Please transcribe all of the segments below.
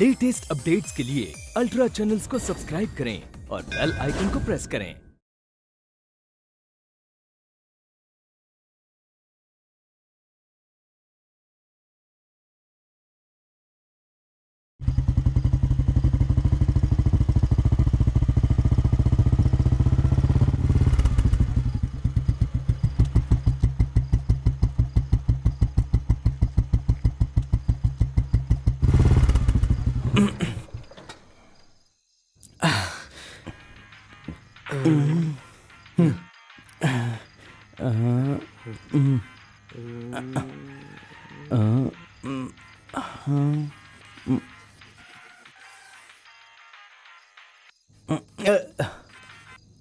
Latest updates के लिए ultra channels को सब्सक्राइब करें और बेल आइकन को प्रेस करें।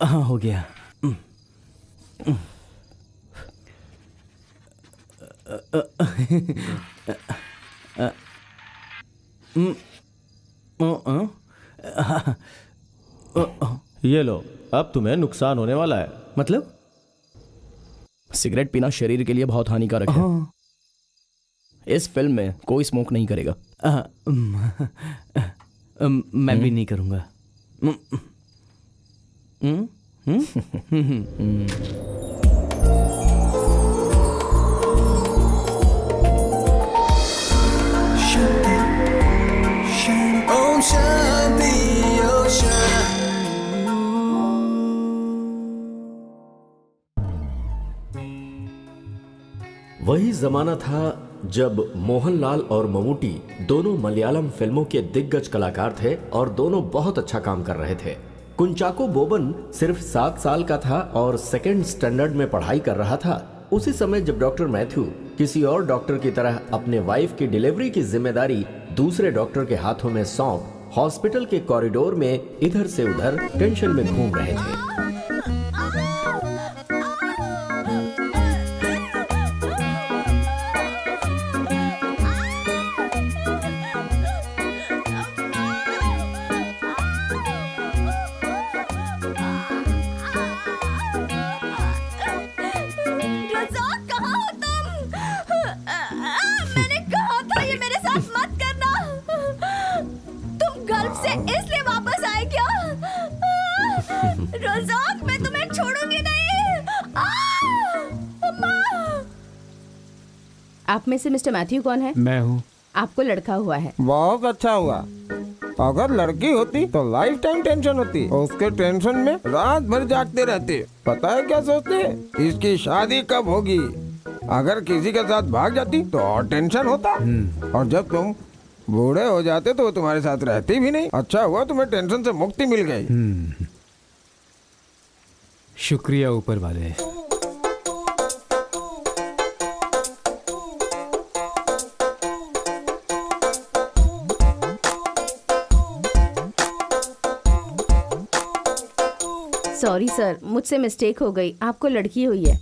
हाँ, हो गया। ये लो, अब तुम्हें नुकसान होने वाला है। मतलब सिगरेट पीना शरीर के लिए बहुत हानिकारक है। इस फिल्म में कोई स्मोक नहीं करेगा। मैं भी नहीं करूंगा। ओम शांति वही जमाना था जब मोहनलाल और ममूटी दोनों मलयालम फिल्मों के दिग्गज कलाकार थे और दोनों बहुत अच्छा काम कर रहे थे। कुंचाको बोबन सिर्फ 7 साल का था और सेकेंड स्टैंडर्ड में पढ़ाई कर रहा था। उसी समय जब डॉक्टर मैथ्यू किसी और डॉक्टर की तरह अपने वाइफ की डिलीवरी की जिम्मेदारी दूसरे डॉक्टर के हाथों में सौंप हॉस्पिटल के कॉरिडोर में इधर से उधर टेंशन में घूम रहे थे। इसलिए वापस आए क्या? रज़ाक, मैं तुम्हें छोड़ूंगी नहीं। आप में से मिस्टर मैथ्यू कौन है? मैं हूँ। आपको लड़का हुआ है। बहुत अच्छा हुआ। अगर लड़की होती तो लाइफ टाइम टेंशन होती। उसके टेंशन में रात भर जागते रहते। पता है क्या सोचते? इसकी शादी कब होगी। अगर किसी के साथ भाग जाती तो और टेंशन होता। और जब तुम बूढ़े हो जाते तो वो तुम्हारे साथ रहती भी नहीं। अच्छा हुआ तुम्हें टेंशन से मुक्ति मिल गई। शुक्रिया ऊपर वाले। सॉरी सर, मुझसे मिस्टेक हो गई। आपको लड़की हुई है।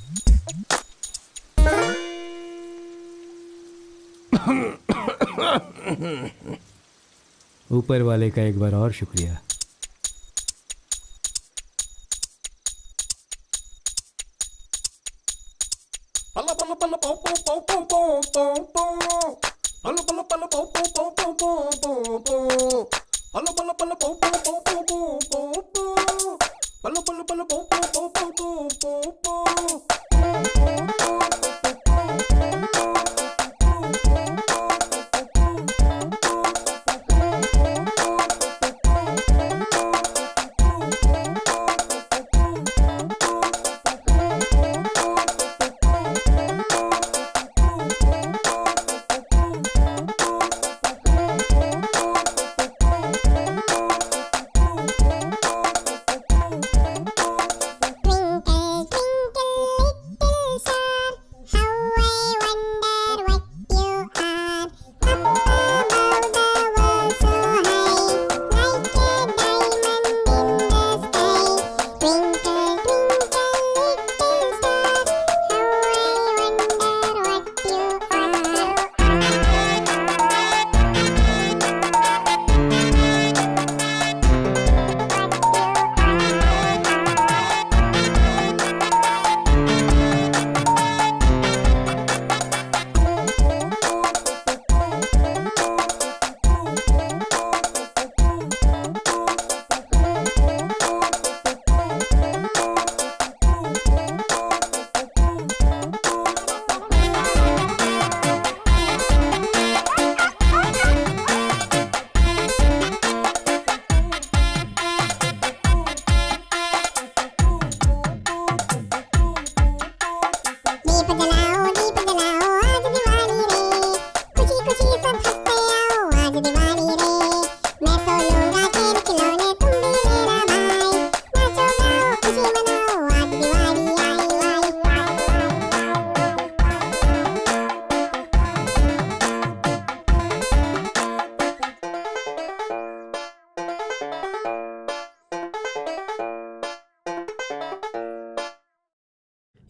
ऊपर वाले का एक बार और शुक्रिया।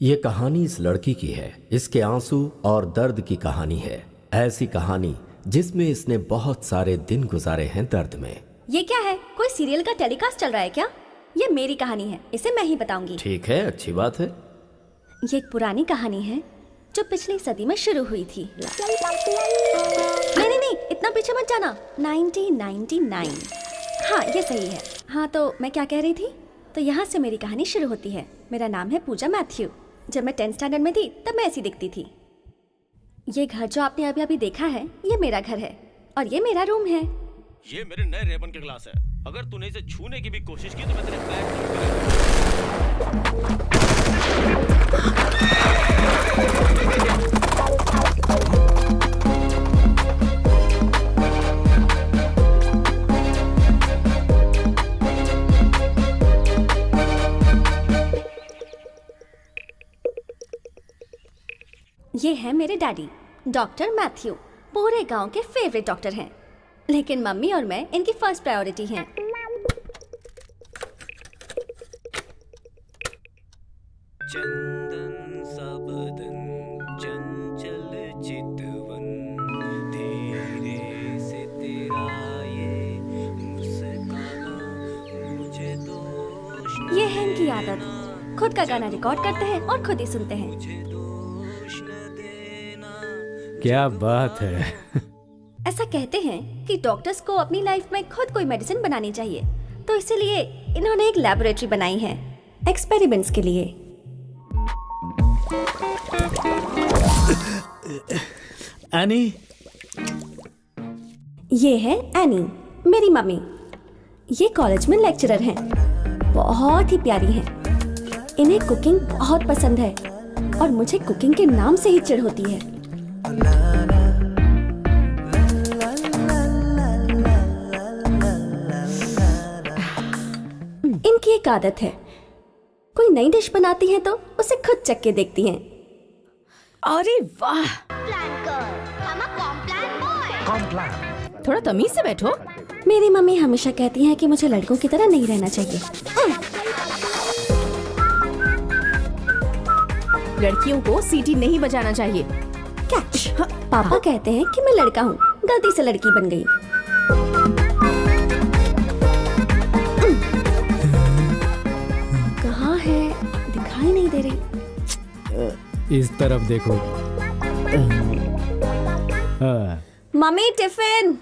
ये कहानी इस लड़की की है। इसके आंसू और दर्द की कहानी है। ऐसी कहानी जिसमें इसने बहुत सारे दिन गुजारे हैं दर्द में। ये क्या है? कोई सीरियल का टेलीकास्ट चल रहा है क्या? ये मेरी कहानी है, इसे मैं ही बताऊंगी। ठीक है, अच्छी बात है। ये एक पुरानी कहानी है जो पिछली सदी में शुरू हुई थी। नहीं, इतना पीछे मत जाना। 1999। हाँ, ये सही है। हाँ, तो मैं क्या कह रही थी? तो यहाँ से मेरी कहानी शुरू होती है। मेरा नाम है पूजा मैथ्यू। जब मैं 10th स्टैंडर्ड में थी तब मैं ऐसी दिखती थी। ये घर जो आपने अभी अभी देखा है, ये मेरा घर है और ये मेरा रूम है। ये मेरे नए रेबन के ग्लास है। अगर तूने इसे छूने की भी कोशिश की तो मैं तेरे पैर ये है मेरे डैडी, डॉक्टर मैथ्यू। पूरे गांव के फेवरेट डॉक्टर हैं। लेकिन मम्मी और मैं इनकी फर्स्ट प्रायोरिटी हैं। चंदन सा बदन चंचल चितवन धीरे से तेरा ये मुस्काना मुझे दोष ये है इनकी आदत। खुद का गाना रिकॉर्ड करते हैं और खुद ही सुनते हैं। क्या बात है। ऐसा कहते हैं कि डॉक्टर्स को अपनी लाइफ में खुद कोई मेडिसिन बनानी चाहिए, तो इसीलिए इन्होंने एक लैबोरेटरी बनाई है एक्सपेरिमेंट्स के लिए। एनी, ये है एनी, मेरी मम्मी। ये कॉलेज में लेक्चरर हैं। बहुत ही प्यारी हैं। इन्हें कुकिंग बहुत पसंद है और मुझे कुकिंग के नाम से ही चिढ़ होती है। इनकी एक आदत है, कोई नई डिश बनाती हैं तो उसे खुद चख के देखती हैं। अरे वाह, थोड़ा तमीज से बैठो। मेरी मम्मी हमेशा कहती हैं कि मुझे लड़कों की तरह नहीं रहना चाहिए। लड़कियों को सीटी नहीं बजाना चाहिए। कैच। पापा कहते हैं कि मैं लड़का हूँ, गलती से लड़की बन गई। कहाँ है? दिखाई नहीं दे रही। इस तरफ देखो। हाँ। Mummy tiffin.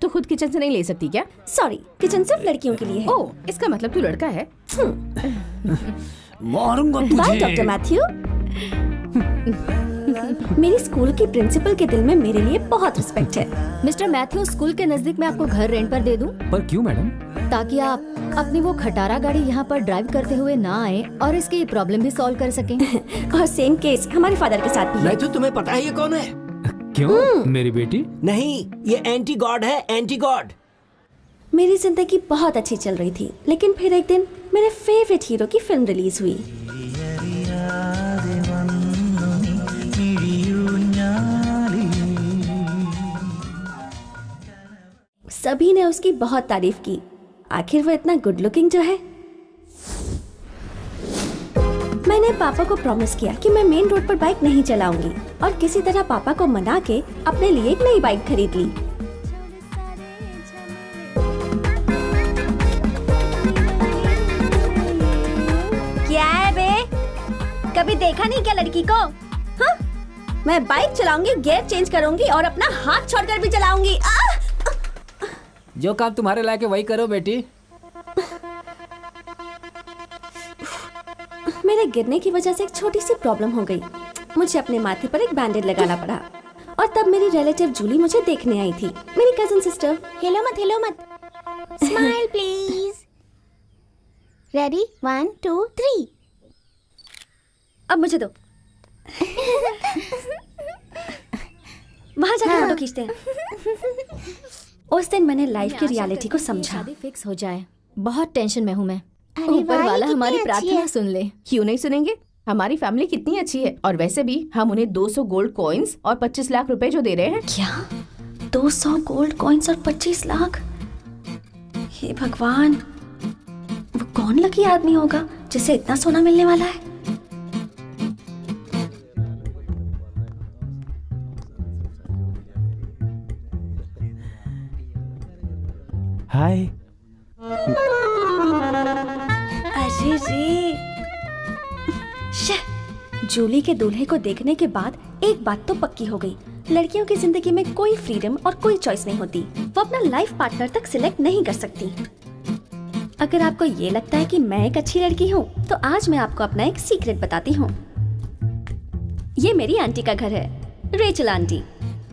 तो खुद किचन से नहीं ले सकती क्या? सॉरी, किचन सिर्फ लड़कियों के लिए है। ओह, इसका मतलब तू लड़का है। मारूंगा बाय डॉक्टर मैथ्यू। मेरी स्कूल की प्रिंसिपल के दिल में मेरे लिए बहुत रिस्पेक्ट है। मिस्टर मैथ्यू, स्कूल के नजदीक में आपको घर रेंट पर दे दूं? पर क्यों मैडम? ताकि आप अपनी वो खटारा गाड़ी यहाँ पर ड्राइव करते हुए ना आए और इसकी प्रॉब्लम भी सॉल्व कर सकें। और सेम केस हमारे फादर के साथ भी है। मैथ्यू, तुम्हें पता है ये कौन है? क्यों? मेरी बेटी? नहीं, ये एंटी गॉड है, एंटी गॉड। मेरी जिंदगी बहुत अच्छी चल रही थी, लेकिन फिर एक दिन मेरे फेवरेट हीरो की फिल्म रिलीज हुई। सभी ने उसकी बहुत तारीफ की। आखिर वो इतना गुड लुकिंग जो है। मैंने पापा को प्रॉमिस किया कि मैं मेन रोड पर बाइक नहीं चलाऊंगी और किसी तरह पापा को मना के अपने लिए एक नई बाइक खरीद ली। क्या है बे? कभी देखा नहीं क्या लड़की को? हाँ? मैं बाइक चलाऊंगी, गियर चेंज करूंगी और अपना हाथ छोड़कर भी चलाऊंगी। जो काम तुम्हारे लायक है वही करो बेटी। मेरे गिरने की वजह से एक छोटी सी प्रॉब्लम हो गई। मुझे अपने माथे पर एक बैंडेज लगाना पड़ा और तब मेरी रिलेटिव जूली मुझे देखने आई थी, मेरी कजिन सिस्टर। हेलो मत। Smile please. रेडी, 1 2 3। अब मुझे दो। वहाँ जाके फोटो खींचते हैं। उस दिन मैंने लाइफ की रियलिटी को समझा। शादी फिक्स हो जाए। बहुत टेंशन में हूँ मैं। ऊपर वाला हमारी प्रार्थना सुन ले। क्यों नहीं सुनेंगे? हमारी फैमिली कितनी अच्छी है और वैसे भी हम उन्हें 200 गोल्ड कॉइन्स और 25 लाख रुपए जो दे रहे हैं। क्या? 200 गोल्ड कॉइन्स और 25 लाख? हे भगवान, वो कौन लकी आदमी होगा जिसे इतना सोना मिलने वाला है? हाय। अरे रे, जूली के दूल्हे को देखने के बाद एक बात तो पक्की हो गई, लड़कियों की जिंदगी में कोई फ्रीडम और कोई चॉइस नहीं होती। वो अपना लाइफ पार्टनर तक सिलेक्ट नहीं कर सकती। अगर आपको ये लगता है कि मैं एक अच्छी लड़की हूँ, तो आज मैं आपको अपना एक सीक्रेट बताती हूँ। ये मेरी आंटी का घर है, रेचल आंटी।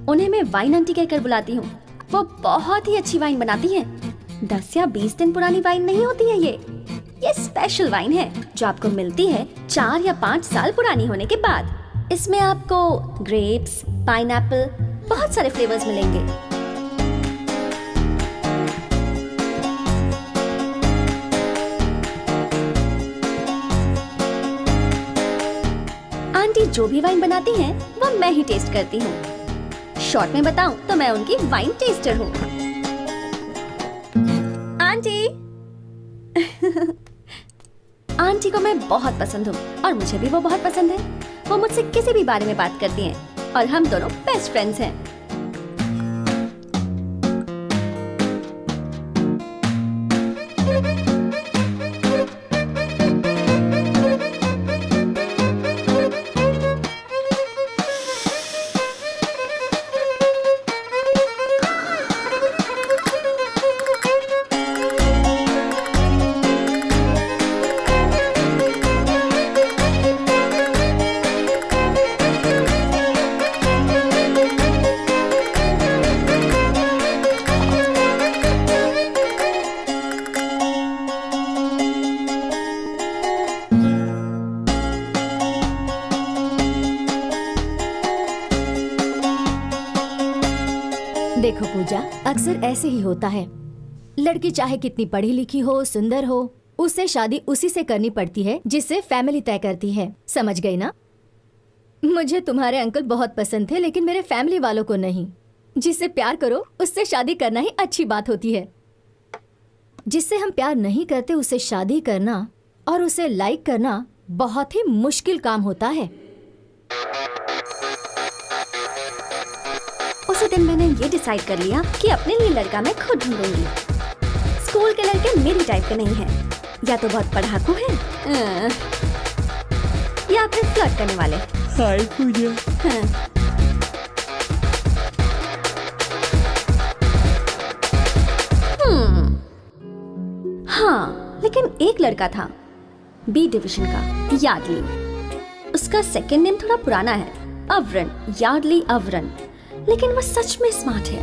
उन्हें मैं वाइन आंटी कहकर बुलाती हूँ। वो बहुत ही अच्छी वाइन बनाती हैं। 10 या 20 दिन पुरानी वाइन नहीं होती है ये स्पेशल वाइन है जो आपको मिलती है 4 या 5 साल पुरानी होने के बाद। इसमें आपको ग्रेप्स, पाइनएप्पल, बहुत सारे फ्लेवर्स मिलेंगे। आंटी जो भी वाइन बनाती हैं, वो मैं ही टेस्ट करती हूँ। शॉर्ट में बताऊं तो मैं उनकी वाइन टेस्टर हूँ। आंटी आंटी को मैं बहुत पसंद हूँ और मुझे भी वो बहुत पसंद है। वो मुझसे किसी भी बारे में बात करती हैं और हम दोनों बेस्ट फ्रेंड्स हैं। देखो पूजा, अक्सर ऐसे ही होता है। लड़की चाहे कितनी पढ़ी लिखी हो, सुंदर हो, उससे शादी उसी से करनी पड़ती है जिससे फैमिली तय करती है। समझ गई ना? मुझे तुम्हारे अंकल बहुत पसंद थे, लेकिन मेरे फैमिली वालों को नहीं। जिससे प्यार करो उससे शादी करना ही अच्छी बात होती है। जिससे हम प्यार नहीं करते उससे शादी करना और उसे लाइक करना बहुत ही मुश्किल काम होता है। उसी दिन मैंने ये डिसाइड कर लिया कि अपने लिए लड़का मैं खुद ढूंढूंगी। स्कूल के लड़के मेरी टाइप के नहीं हैं, या तो बहुत पढ़ाकू हैं, या फिर फ्लर्ट करने वाले। हाय पूजा। हाँ, लेकिन एक लड़का था बी डिवीजन का, यार्डली। उसका सेकंड नेम थोड़ा पुराना है, अवरन, यार्डली अवरन, लेकिन वो सच में स्मार्ट है।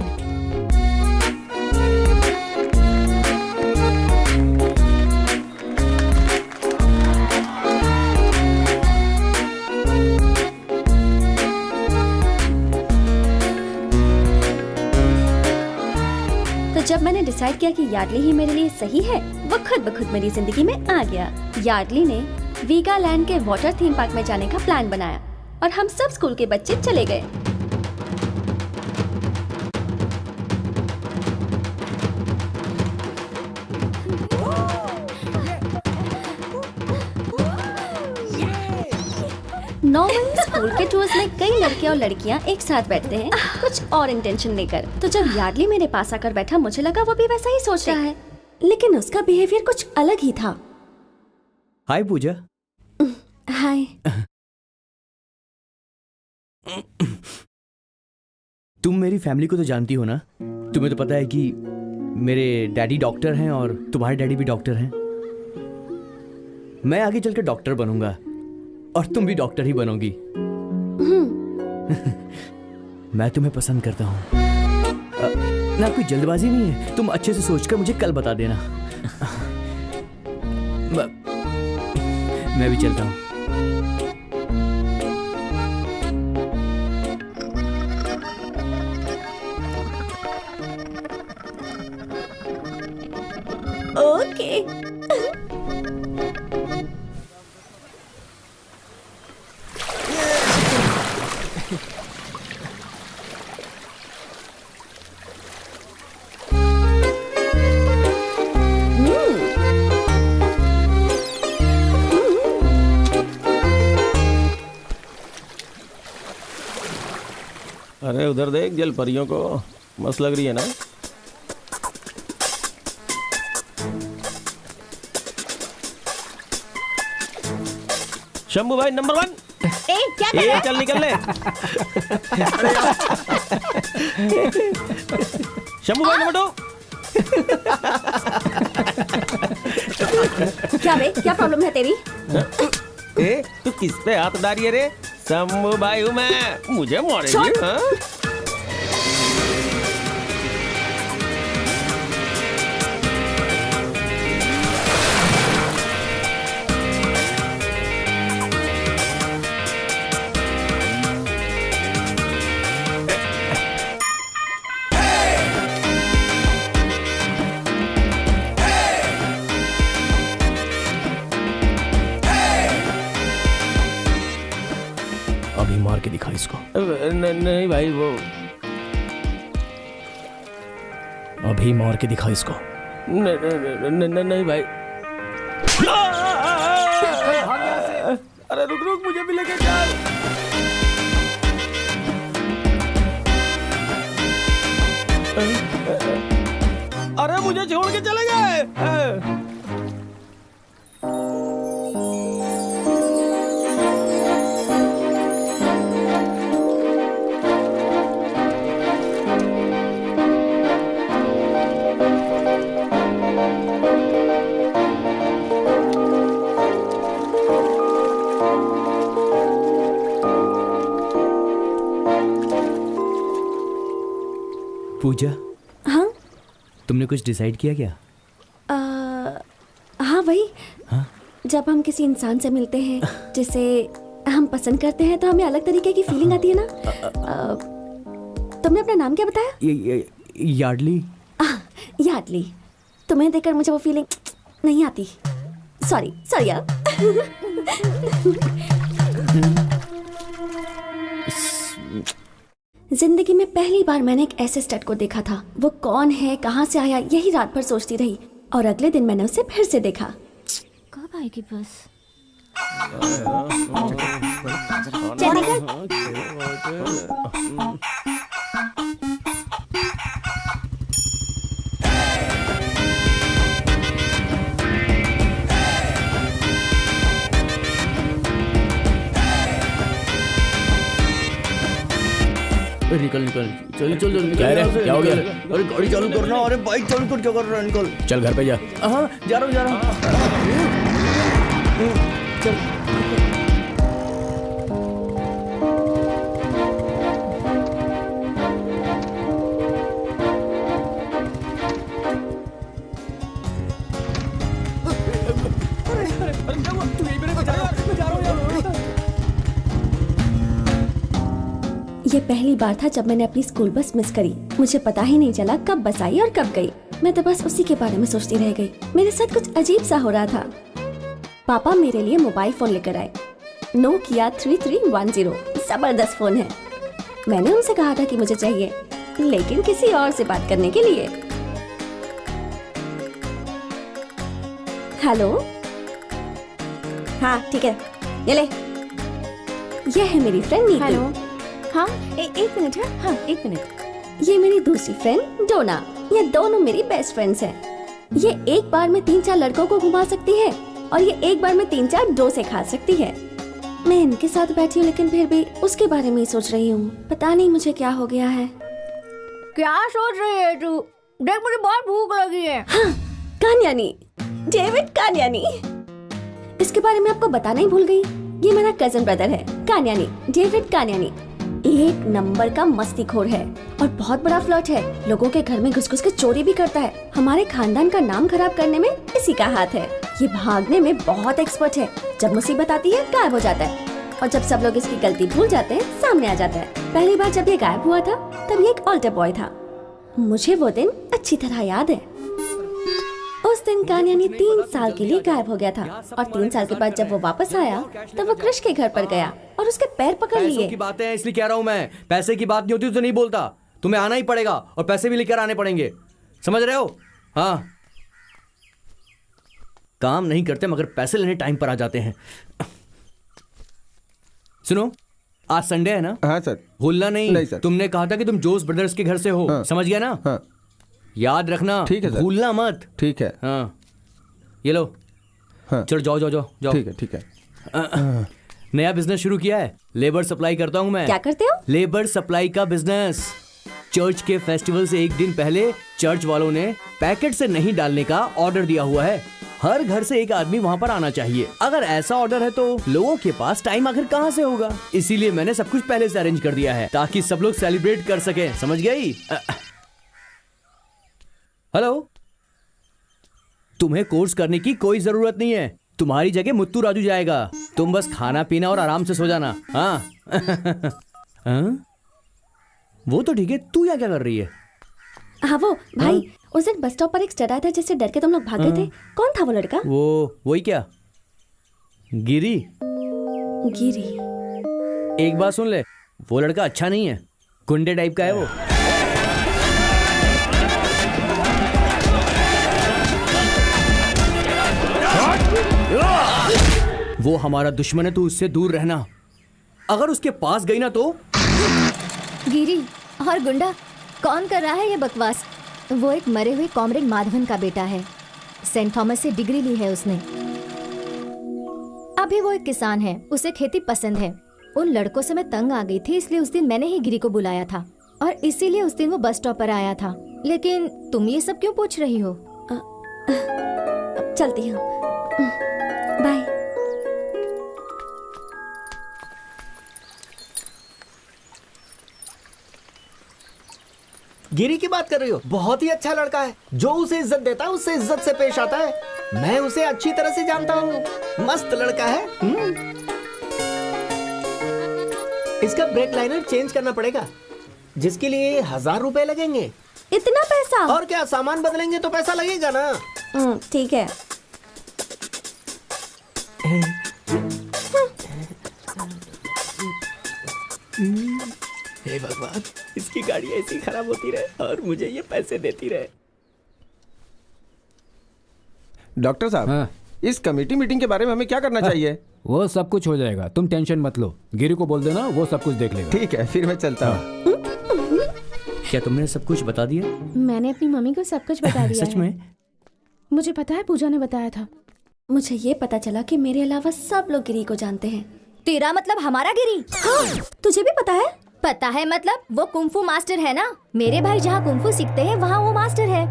तो जब मैंने डिसाइड किया कि यार्डली ही मेरे लिए सही है, वो खुद ब खुद मेरी जिंदगी में आ गया। यार्डली ने वीगालैंड के वाटर थीम पार्क में जाने का प्लान बनाया और हम सब स्कूल के बच्चे चले गए। नॉर्मली स्कूल के टूर्स में कई लड़के और लड़कियां एक साथ बैठते हैं, कुछ और इंटेंशन लेकर। तो जब यार्डली मेरे पास आकर बैठा, मुझे लगा वो भी वैसा ही सोच रहा है, लेकिन उसका बिहेवियर कुछ अलग ही था। हाय पूजा। हाय। तुम मेरी फैमिली को तो जानती हो ना? तुम्हें तो पता है कि मेरे डैडी डॉक्टर हैं और तुम्हारे डैडी भी डॉक्टर हैं। मैं आगे चलकर डॉक्टर बनूंगा और तुम भी डॉक्टर ही बनोगी। मैं तुम्हें पसंद करता हूँ ना, कोई जल्दबाजी नहीं है। तुम अच्छे से सोचकर मुझे कल बता देना। मैं भी चलता हूँ। ओके। अरे उधर देख जल परियों को, मस्त लग रही है ना। शंभू भाई नंबर 1। क्या कर रहा है? चल निकल ले। शंभू भाई नंबर 2। क्या बे, क्या प्रॉब्लम है तेरी? ए तू किस पे हाथ डाली है रे? शंभू भाई हूँ मैं, मुझे मारेगी हाँ? अभी मार के दिखा इसको। नहीं भाई वो अभी मार के दिखा इसको। नहीं भाई। अरे रुक रुक, मुझे भी लेके चल। अरे मुझे छोड़ के चले गए। पूजा, हाँ तुमने कुछ डिसाइड किया क्या? हाँ वही, हाँ? जब हम किसी इंसान से मिलते हैं जिसे हम पसंद करते हैं तो हमें अलग तरीके की फीलिंग आती है ना। तुमने अपना नाम क्या बताया? यार्डली। यार्डली। तुम्हें देखकर मुझे वो फीलिंग नहीं आती। सॉरी सॉरी यार। जिंदगी में पहली बार मैंने एक ऐसे स्टड को देखा था। वो कौन है, कहाँ से आया, यही रात भर सोचती रही और अगले दिन मैंने उसे फिर से देखा। कब आएगी बस? निकल निकल, चल चल चल। क्या रे, क्या हो गया? अरे गाड़ी चालू करना, अरे बाइक चालू कर, क्या कर रहा है? निकल। चल घर पे जा। हाँ जा रहा हूँ जा रहा हूँ। चल। ये पहली बार था जब मैंने अपनी स्कूल बस मिस करी। मुझे पता ही नहीं चला कब बस आई और कब गई। मैं तो बस उसी के बारे में सोचती रह गई। मेरे साथ कुछ अजीब सा हो रहा था। पापा मेरे लिए मोबाइल फोन लेकर आए, नोकिया 3310। जबरदस्त फोन है। मैंने उनसे कहा था कि मुझे चाहिए, लेकिन किसी और से बात करने के लिए। हेलो, हाँ ठीक है, ये ले। ये है मेरी फ्रेंड नीतू। हेलो, हाँ एक मिनट है। हाँ एक मिनट। ये मेरी दूसरी फ्रेंड डोना। ये दोनों मेरी बेस्ट फ्रेंड्स हैं। ये एक बार में 3-4 लड़कों को घुमा सकती है और ये एक बार में 3-4 डोसे खा सकती है। मैं इनके साथ बैठी हूँ लेकिन फिर भी उसके बारे में ही सोच रही हूँ। पता नहीं मुझे क्या हो गया है। क्या सोच रही है तू? देख मुझे बहुत भूख लगी है। हाँ, कान्यानी, डेविड कान्यानी। इसके बारे में आपको बताना ही भूल गई। ये मेरा कजन ब्रदर है, कान्यानी, डेविड कान्यानी। एक नंबर का मस्तीखोर है और बहुत बड़ा फ्लर्ट है। लोगों के घर में घुस-घुस के चोरी भी करता है। हमारे खानदान का नाम खराब करने में इसी का हाथ है। ये भागने में बहुत एक्सपर्ट है। जब मुसीबत आती है गायब हो जाता है और जब सब लोग इसकी गलती भूल जाते हैं सामने आ जाता है। पहली बार जब ये गायब हुआ था तब ये एक ऑल्टर बॉय था। मुझे वो दिन अच्छी तरह याद है। उस दिन कान्यानी 3 साल के लिए गायब हो गया था और 3 साल के बाद जब वो वापस आया तब वो कृष के घर पर गया और उसके पैर पकड़ लिए। पैसों की बातें हैं इसलिए कह रहा हूँ मैं। पैसे की बात नहीं होती तो नहीं बोलता। तुम्हें आना ही पड़ेगा और पैसे भी लेकर आने पड़ेंगे, समझ रहे हो? हाँ, काम नहीं करते मगर पैसे लेने टाइम पर आ जाते हैं। सुनो, आज संडे है ना? हाँ सर। भूलना नहीं। नहीं सर। तुमने कहा था कि तुम जोस ब्रदर्स के घर से हो। हाँ। समझ गया ना? हाँ। याद रखना। ठीक है सर। भूलना मत। ठीक है। हाँ, ये लो। हाँ। चलो जाओ जाओ जाओ जाओ। ठीक है ठीक है। नया बिजनेस शुरू किया है, लेबर सप्लाई करता हूँ मैं। क्या करते हो? लेबर सप्लाई का बिजनेस। चर्च के फेस्टिवल से एक दिन पहले चर्च वालों ने पैकेट से नहीं डालने का ऑर्डर दिया हुआ है। हर घर से एक आदमी वहाँ पर आना चाहिए। अगर ऐसा ऑर्डर है तो लोगों के पास टाइम आखिर कहाँ से होगा? इसीलिए मैंने सब कुछ पहले से अरेंज कर दिया है ताकि सब लोग सेलिब्रेट कर सके। समझ गई? हेलो, तुम्हें कोर्स करने की कोई जरूरत नहीं है। तुम्हारी जगह मुत्तू राजू जाएगा। तुम बस खाना पीना और आराम से सो जाना। हाँ। हाँ? वो तो ठीक है, तू यहाँ क्या कर रही है? हाँ वो भाई, उस दिन बस स्टॉप पर एक स्टड आया था जिससे डर के तुम लोग भाग गए थे। कौन था वो लड़का? वही क्या, गिरी। गिरी? एक बात सुन ले, वो लड़का अच्छा नहीं है, गुंडे टाइप का है वो। वो हमारा दुश्मन है, तू उससे दूर रहना। अगर उसके पास गई ना तो। गिरी और गुंडा, कौन कर रहा है ये बकवास? वो एक मरे हुए कॉमरेड माधवन का बेटा है। सेंट थॉमस से डिग्री ली है उसने। अभी वो एक किसान है, उसे खेती पसंद है। उन लड़कों से मैं तंग आ गई थी, इसलिए उस दिन मैंने ही गिरी को बुलाया था और इसीलिए उस दिन वो बस स्टॉप पर आया था। लेकिन तुम ये सब क्यों पूछ रही हो? चलती हूँ, बाय। गिरी की बात कर रही हो? बहुत ही अच्छा लड़का है, जो उसे इज्जत देता है उससे इज्जत से पेश आता है। मैं उसे अच्छी तरह से जानता हूँ, मस्त लड़का है। इसका ब्रेक लाइनर चेंज करना पड़ेगा, जिसके लिए 1000 रुपए लगेंगे। इतना पैसा? और क्या, सामान बदलेंगे तो पैसा लगेगा ना। ठीक है। हे भगवान, इसकी गाड़ी ऐसी खराब होती रहे और मुझे ये पैसे देती रहे। डॉक्टर साहब, हाँ। इस कमेटी मीटिंग के बारे में हमें क्या करना चाहिए? वो सब कुछ हो जाएगा, तुम टेंशन मत लो। गिरी को बोल देना, वो सब कुछ देख लेगा। ठीक है, फिर मैं चलता हूँ। क्या तुमने सब कुछ बता दिया? मैंने अपनी मम्मी को सब कुछ बता दिया। सच में? मुझे पता है, पूजा ने बताया था। मुझे ये पता चला कि मेरे अलावा सब लोग गिरी को जानते हैं। तेरा मतलब हमारा गिरी? हाँ, तुझे भी पता है? पता है मतलब, वो कुंफू मास्टर है ना। मेरे भाई जहाँ कुंफू सीखते हैं वहाँ वो मास्टर है।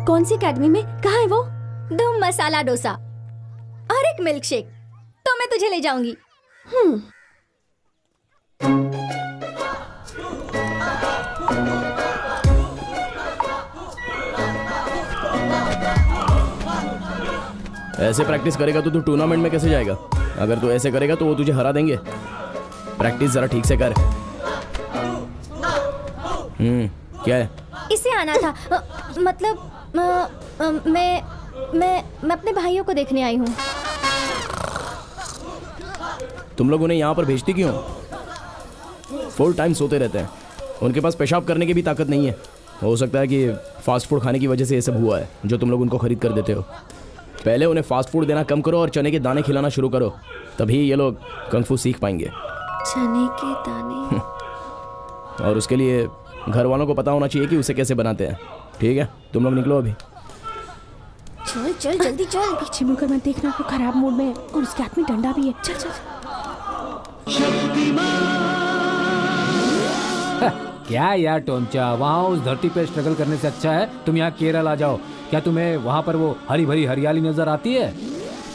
कौन सी एकेडमी में? कहाँ है वो? धूम मसाला डोसा और एक मिल्क शेक, तो मैं तुझे ले जाऊंगी। ऐसे प्रैक्टिस करेगा तो तू टूर्नामेंट में कैसे जाएगा? अगर तू ऐसे करेगा तो वो तुझे हरा देंगे। प्रैक्टिस जरा ठीक से कर। क्या है? इसे आना था, मतलब मैं अपने भाइयों को देखने आई हूँ। तुम लोग उन्हें यहाँ पर भेजती क्यों? फुल टाइम सोते रहते हैं, उनके पास पेशाब करने की भी ताकत नहीं है। हो सकता है कि फास्ट फूड खाने की वजह से ये सब हुआ है जो तुम लोग उनको खरीद कर देते हो। पहले उन्हें फास्ट फूड देना कम करो और चने के दाने खिलाना शुरू करो, तभी ये लोग कंग-फू सीख पाएंगे। चने के दाने? और उसके लिए घर वालों को पता होना चाहिए कि उसे कैसे बनाते हैं। ठीक है, तुम लोग निकलो अभी। चल चल जल्दी चल। पीछे मुड़कर मत देखना, वो खराब मूड में है और उसके हाथ में डंडा भी है। चल चल। क्या यार टोमचा, वहाँ उस धरती पे स्ट्रगल करने से अच्छा है तुम यहाँ केरल आ जाओ। क्या तुम्हें वहाँ पर वो हरी भरी हरियाली नजर आती है?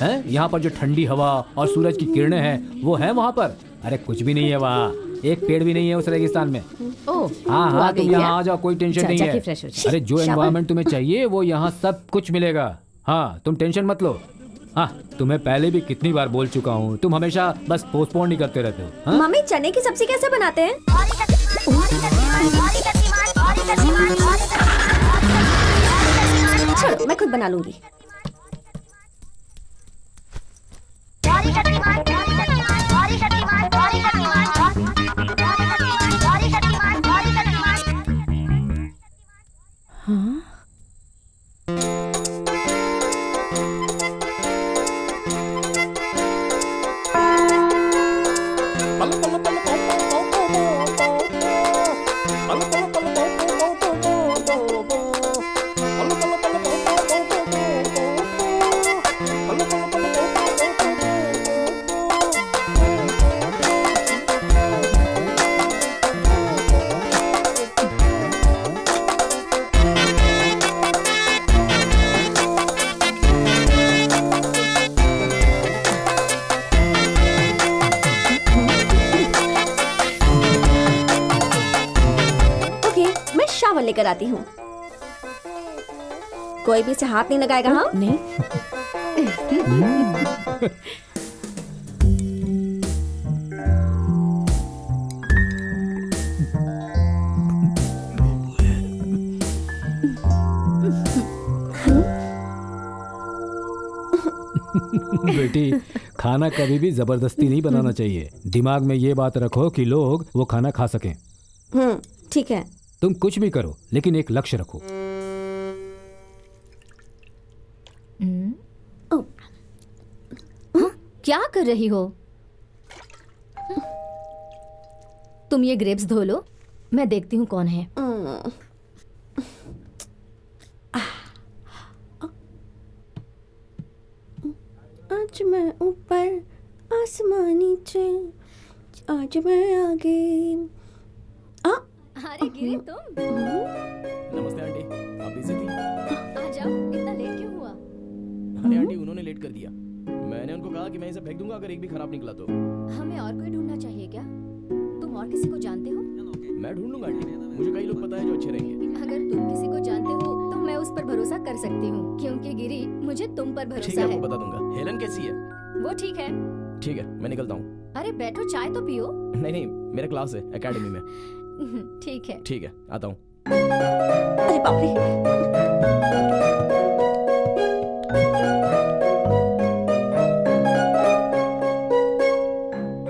हैं? यहाँ पर जो ठंडी हवा और सूरज की किरणें हैं वो है वहाँ पर? अरे कुछ भी नहीं है वहाँ, एक पेड़ भी नहीं है उस रेगिस्तान में। ओह, हाँ हाँ, तुम यहाँ आ जाओ, कोई टेंशन नहीं है। अरे जो एनवायरनमेंट तुम्हें चाहिए वो यहाँ सब कुछ मिलेगा। हाँ, तुम टेंशन मत लो। हाँ, तुम्हें पहले भी कितनी बार बोल चुका हूँ, तुम हमेशा बस पोस्टपोन ही करते रहते हो। मम्मी, चने की सब्जी कैसे बनाते हैं? छोड़ो, मैं खुद बना लूंगी। हाँ? चावल लेकर आती हूँ। कोई भी इसे हाथ नहीं लगाएगा। हाँ नहीं। बेटी, खाना कभी भी जबरदस्ती नहीं बनाना चाहिए। दिमाग में ये बात रखो कि लोग वो खाना खा सकें। ठीक है। तुम कुछ भी करो लेकिन एक लक्ष्य रखो। क्या कर रही हो? तुम ये ग्रेप्स धो लो, मैं देखती हूँ कौन है। आज मैं ऊपर आसमान नीचे, आज मैं आगे। अरे गिरी तुम? नमस्ते आंटी, आप बिजी थी? आ जाओ, इतना लेट क्यों हुआ? अरे आंटी उन्होंने लेट कर दिया। मैंने उनको कहा कि मैं इसे फेंक दूंगा अगर एक भी खराब निकला तो। हमें और कोई ढूंढना चाहिए क्या? तुम और किसी को जानते हो? मैं ढूंढ लूंगा आंटी, मुझे कई लोग पता है जो अच्छे रहेंगे। अगर तुम किसी को जानते हो तो मैं उस पर भरोसा कर सकती हूँ, क्योंकि गिरी मुझे तुम पर ठीक भरोसा है, है। आपको बता दूंगा। हेलन कैसी है? वो ठीक है। ठीक है, मैं निकलता हूँ। अरे बैठो, चाय तो पियो। नहीं, मेरा क्लास है एकेडमी में। ठीक है। ठीक है, आता हूँ। अरे बाप रे।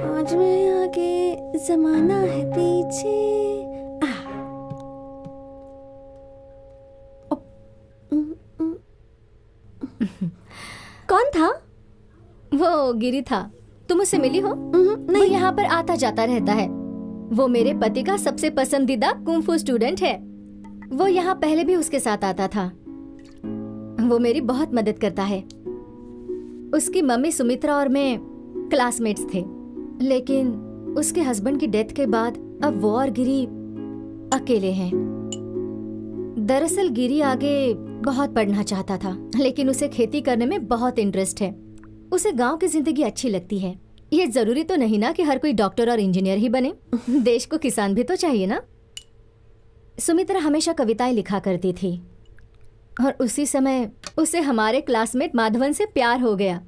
आज मैं आगे, जमाना है पीछे। कौन था? वो गिरी था। तुम उससे मिली हो? नहीं। वो यहाँ पर आता जाता रहता है। वो मेरे पति का सबसे पसंदीदा कुंफू स्टूडेंट है। वो यहाँ पहले भी उसके साथ आता था। वो मेरी बहुत मदद करता है। उसकी मम्मी सुमित्रा और मैं क्लासमेट्स थे, लेकिन उसके हस्बैंड की डेथ के बाद अब वो और गिरी अकेले हैं। दरअसल गिरी आगे बहुत पढ़ना चाहता था, लेकिन उसे खेती करने में बहुत इंटरेस्ट है। उसे गांव की जिंदगी अच्छी लगती है। ये जरूरी तो नहीं ना कि हर कोई डॉक्टर और इंजीनियर ही बने। देश को किसान भी तो चाहिए ना। सुमित्रा हमेशा कविताएं लिखा करती थी और उसी समय उसे हमारे क्लासमेट माधवन से प्यार हो गया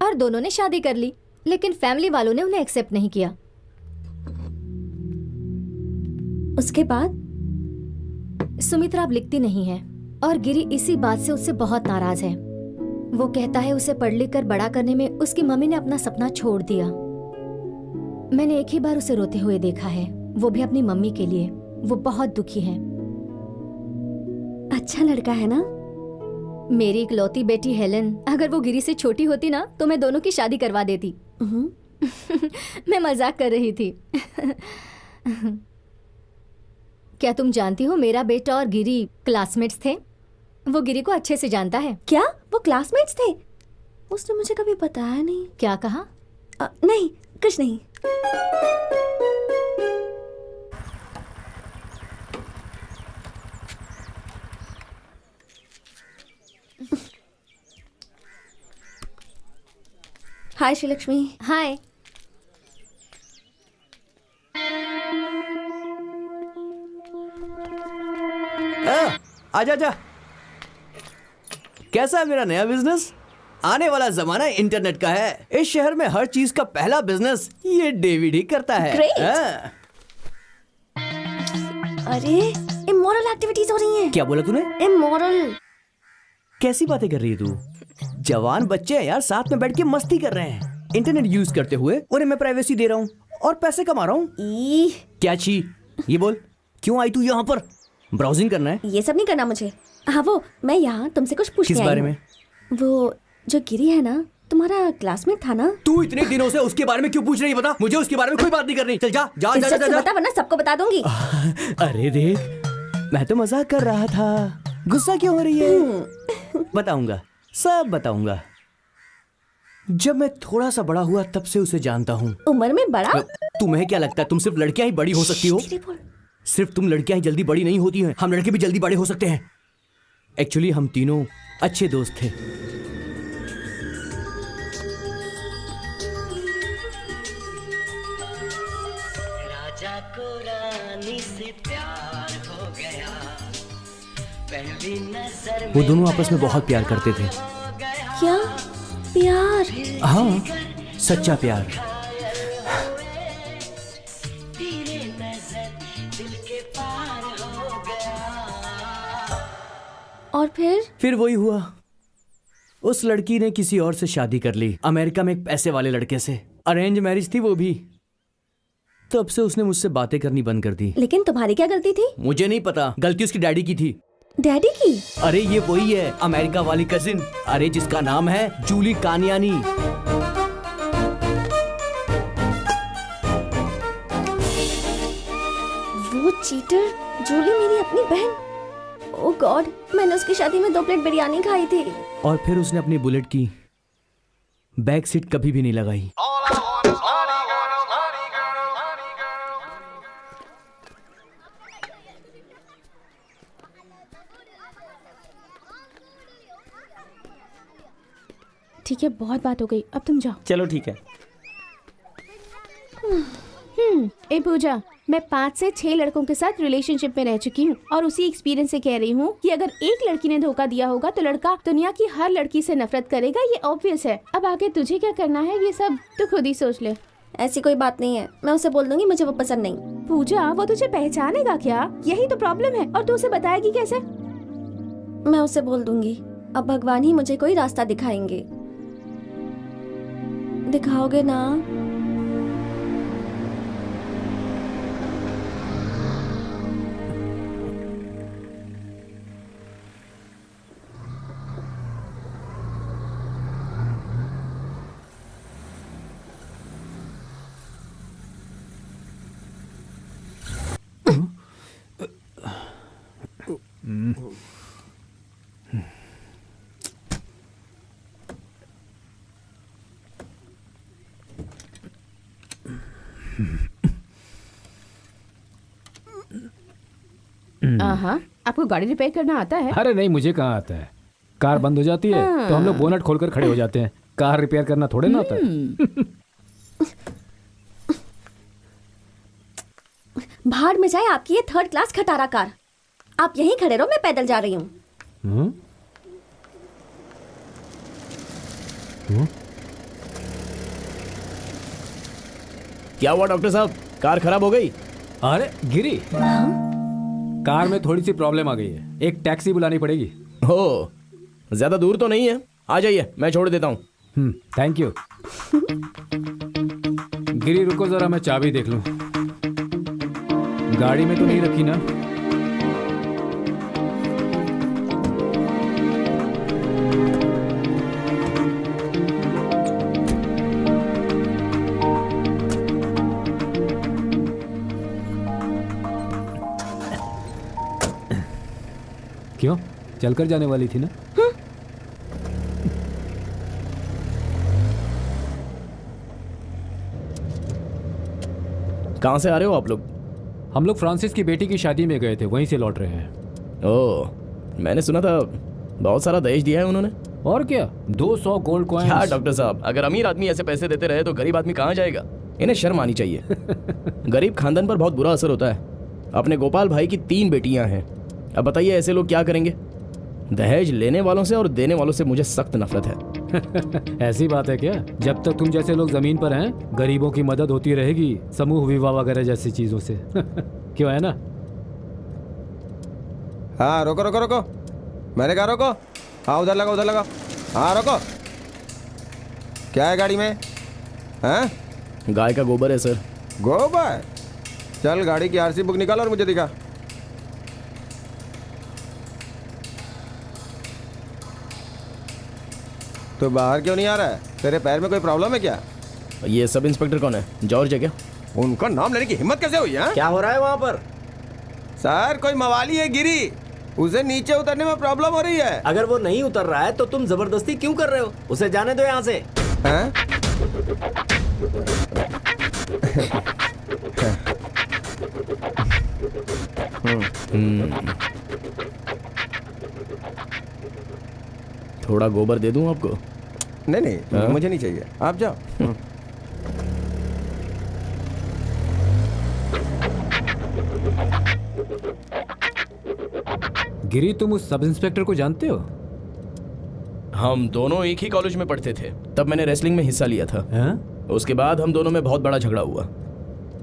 और दोनों ने शादी कर ली, लेकिन फैमिली वालों ने उन्हें एक्सेप्ट नहीं किया। उसके बाद सुमित्रा अब लिखती नहीं है और गिरी इसी बात से उससे बहुत नाराज है। वो कहता है उसे पढ़ लिख कर बड़ा करने में उसकी मम्मी ने अपना सपना छोड़ दिया। मैंने एक ही बार उसे रोते हुए देखा है, वो भी अपनी मम्मी के लिए। वो बहुत दुखी है। अच्छा लड़का है ना? मेरी इकलौती बेटी हेलन, अगर वो गिरी से छोटी होती ना तो मैं दोनों की शादी करवा देती। मैं मजाक कर रही थी। क्या तुम जानती हो मेरा बेटा और गिरी क्लासमेट्स थे? वो गिरी को अच्छे से जानता है। क्या वो क्लासमेट्स थे? उसने मुझे कभी बताया नहीं। क्या कहा? नहीं, कुछ नहीं। हाय श्रीलक्ष्मी। हाय। आजा जा। कैसा है मेरा नया बिजनेस? आने वाला जमाना इंटरनेट का है। इस शहर में हर चीज का पहला बिजनेस ये डेविड ही करता है। अरे इमोरल एक्टिविटीज हो रही हैं। क्या बोला तूने? इमोरल। कैसी बातें कर रही है तू? जवान बच्चे हैं यार, साथ में बैठ के मस्ती कर रहे हैं। इंटरनेट यूज करते हुए उन्हें मैं प्राइवेसी दे रहा हूँ और पैसे कमा रहा हूँ। क्या छी? ये बोल, क्यों आई तू यहाँ पर? ब्राउजिंग करना है? ये सब नहीं करना मुझे। हाँ वो मैं यहाँ तुमसे कुछ पूछने आई हूँ। किस बारे में? वो जो गिरी है ना, तुम्हारा क्लासमेट था ना? तू इतने दिनों से उसके बारे में क्यों पूछ रही है? बता मुझे, उसके बारे में कोई बात नहीं करनी। चल जा जा जा जा, जा। बता वरना सबको बता दूंगी। अरे देख, मैं तो मजाक कर रहा था। गुस्सा क्यों हो रही है? बताऊंगा, सब बताऊंगा। जब मैं थोड़ा सा बड़ा हुआ तब से उसे जानता हूँ। उम्र में बड़ा? तुम्हें क्या लगता है तुम सिर्फ लड़कियां ही बड़ी हो सकती हो? सिर्फ तुम लड़कियां ही जल्दी बड़ी नहीं होती हैं, हम लड़के भी जल्दी बड़े हो सकते हैं। एक्चुअली हम तीनों अच्छे दोस्त थे। राजा को रानी से प्यार हो गया। वो दोनों आपस में बहुत प्यार करते थे। क्या प्यार? हाँ, सच्चा प्यार। और फिर वही हुआ, उस लड़की ने किसी और से शादी कर ली, अमेरिका में एक पैसे वाले लड़के से। अरेंज मैरिज थी वो भी। तब से उसने मुझसे बातें करनी बंद कर दी। लेकिन तुम्हारी क्या गलती थी? मुझे नहीं पता, गलती उसकी डैडी की थी। डैडी की? अरे ये वही है, अमेरिका वाली कजिन, अरे जिसका नाम है जूली कानियानी। वो चीटर, जूली मेरी अपनी बहन। ओह गॉड, मैंने उसकी शादी में 2 प्लेट बिरयानी खाई थी। और फिर उसने अपनी बुलेट की बैक सीट कभी भी नहीं लगाई। ठीक है, बहुत बात हो गई, अब तुम जाओ। चलो ठीक है। ए पूजा, मैं 5 से 6 लड़कों के साथ रिलेशनशिप में रह चुकी हूँ और उसी एक्सपीरियंस से कह रही हूँ कि अगर एक लड़की ने धोखा दिया होगा तो लड़का दुनिया की हर लड़की से नफरत करेगा, ये ऑब्वियस है। अब आगे तुझे क्या करना है ये सब तो खुद ही सोच ले। ऐसी कोई बात नहीं है, मैं उसे बोल दूंगी मुझे वो पसंद नहीं। पूजा, वो तुझे पहचानेगा क्या? यही तो प्रॉब्लम है। और तू उसे बताएगी कैसे? मैं उसे बोल दूंगी, अब भगवान ही मुझे कोई रास्ता दिखाएंगे। दिखाओगे ना? हाँ, आपको गाड़ी रिपेयर करना आता है? अरे नहीं, मुझे कहाँ आता है। कार बंद हो जाती है तो हम लोग बोनट खोलकर खड़े हो जाते हैं। कार रिपेयर करना थोड़े ना आता है। भाड़ में जाए आपकी ये 3rd क्लास खटारा कार। आप यहीं खड़े रहो, मैं पैदल जा रही हूँ। क्या हुआ डॉक्टर साहब, कार खराब हो गई? अरे गिरी, कार में थोड़ी सी प्रॉब्लम आ गई है, एक टैक्सी बुलानी पड़ेगी। हो, ज्यादा दूर तो नहीं है, आ जाइए, मैं छोड़ देता हूँ। Thank you. गिरी रुको जरा, मैं चाबी देख लूं। गाड़ी में तो नहीं रखी ना? क्यों, चलकर जाने वाली थी ना? कहाँ से आ रहे हो आप लोग? हम लोग फ्रांसिस की बेटी की शादी में गए थे, वहीं से लौट रहे हैं। ओह, मैंने सुना था बहुत सारा दहेज दिया है उन्होंने। और क्या, 200 गोल्ड कॉइन्स। क्या डॉक्टर साहब, अगर अमीर आदमी ऐसे पैसे देते रहे तो गरीब आदमी कहाँ जाएगा? इन्हें शर्म आनी चाहिए। गरीब खानदान पर बहुत बुरा असर होता है। अपने गोपाल भाई की 3 बेटियां हैं। अब बताइए ऐसे लोग क्या करेंगे? दहेज लेने वालों से और देने वालों से मुझे सख्त नफरत है। ऐसी बात है क्या? जब तक तुम जैसे लोग जमीन पर हैं, गरीबों की मदद होती रहेगी, समूह विवाह वगैरह जैसी चीजों से। क्यों, है ना? हाँ, रोको रोको रोको, मैंने कहा रोको। हाँ, उधर लगा, उधर लगा। हाँ रोको। क्या है गाड़ी में? हैं? गाय का गोबर है सर। गोबर? चल गाड़ी की आरसी बुक निकाल और मुझे दिखा। तो बाहर क्यों नहीं आ रहा है? तेरे पैर में कोई प्रॉब्लम है क्या? ये सब इंस्पेक्टर कौन है? जॉर्ज है क्या? उनका नाम लेने की हिम्मत कैसे हुई है? क्या हो रहा है वहाँ पर? सर, कोई मवाली है गिरी, उसे नीचे उतरने में प्रॉब्लम हो रही है। अगर वो नहीं उतर रहा है तो तुम जबरदस्ती क्यों कर रहे हो? उसे जाने दो यहाँ से। हैं? थोड़ा गोबर दे दूं आपको? नहीं नहीं, मुझे नहीं चाहिए, आप जाओ। गिरी, तुम उस सब इंस्पेक्टर को जानते हो? हम दोनों एक ही कॉलेज में पढ़ते थे, तब मैंने रेसलिंग में हिस्सा लिया था। उसके बाद हम दोनों में बहुत बड़ा झगड़ा हुआ।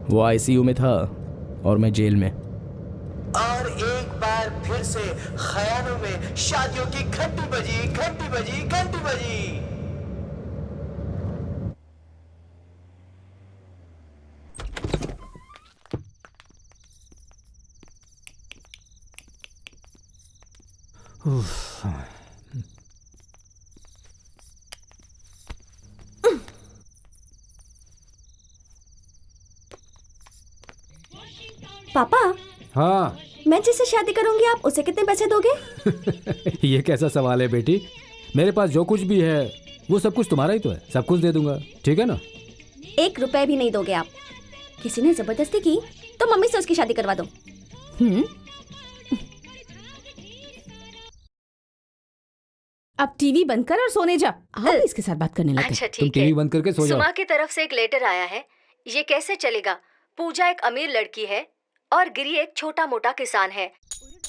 वो आईसीयू में था और मैं जेल में। और एक बार फिर से ख्यालों में शादियों की घंटी बजी, घंटी बजी, घंटी बजी। पापा, हाँ। मैं जिससे शादी करूंगी आप उसे कितने पैसे दोगे? ये कैसा सवाल है बेटी? मेरे पास जो कुछ भी है वो सब कुछ तुम्हारा ही तो है, सब कुछ दे दूंगा, ठीक है ना? 1 रुपए भी नहीं दोगे आप? किसी ने जबरदस्ती की तो मम्मी से उसकी शादी करवा दो। अब टीवी बंद कर और सोने जा। आप इसके साथ बात करने लगे। अच्छा तुम ठीक टीवी है। बंद करके सो जाओ। सुमा की तरफ से एक लेटर आया है। ये कैसे चलेगा? पूजा एक अमीर लड़की है और गिरी एक छोटा मोटा किसान है।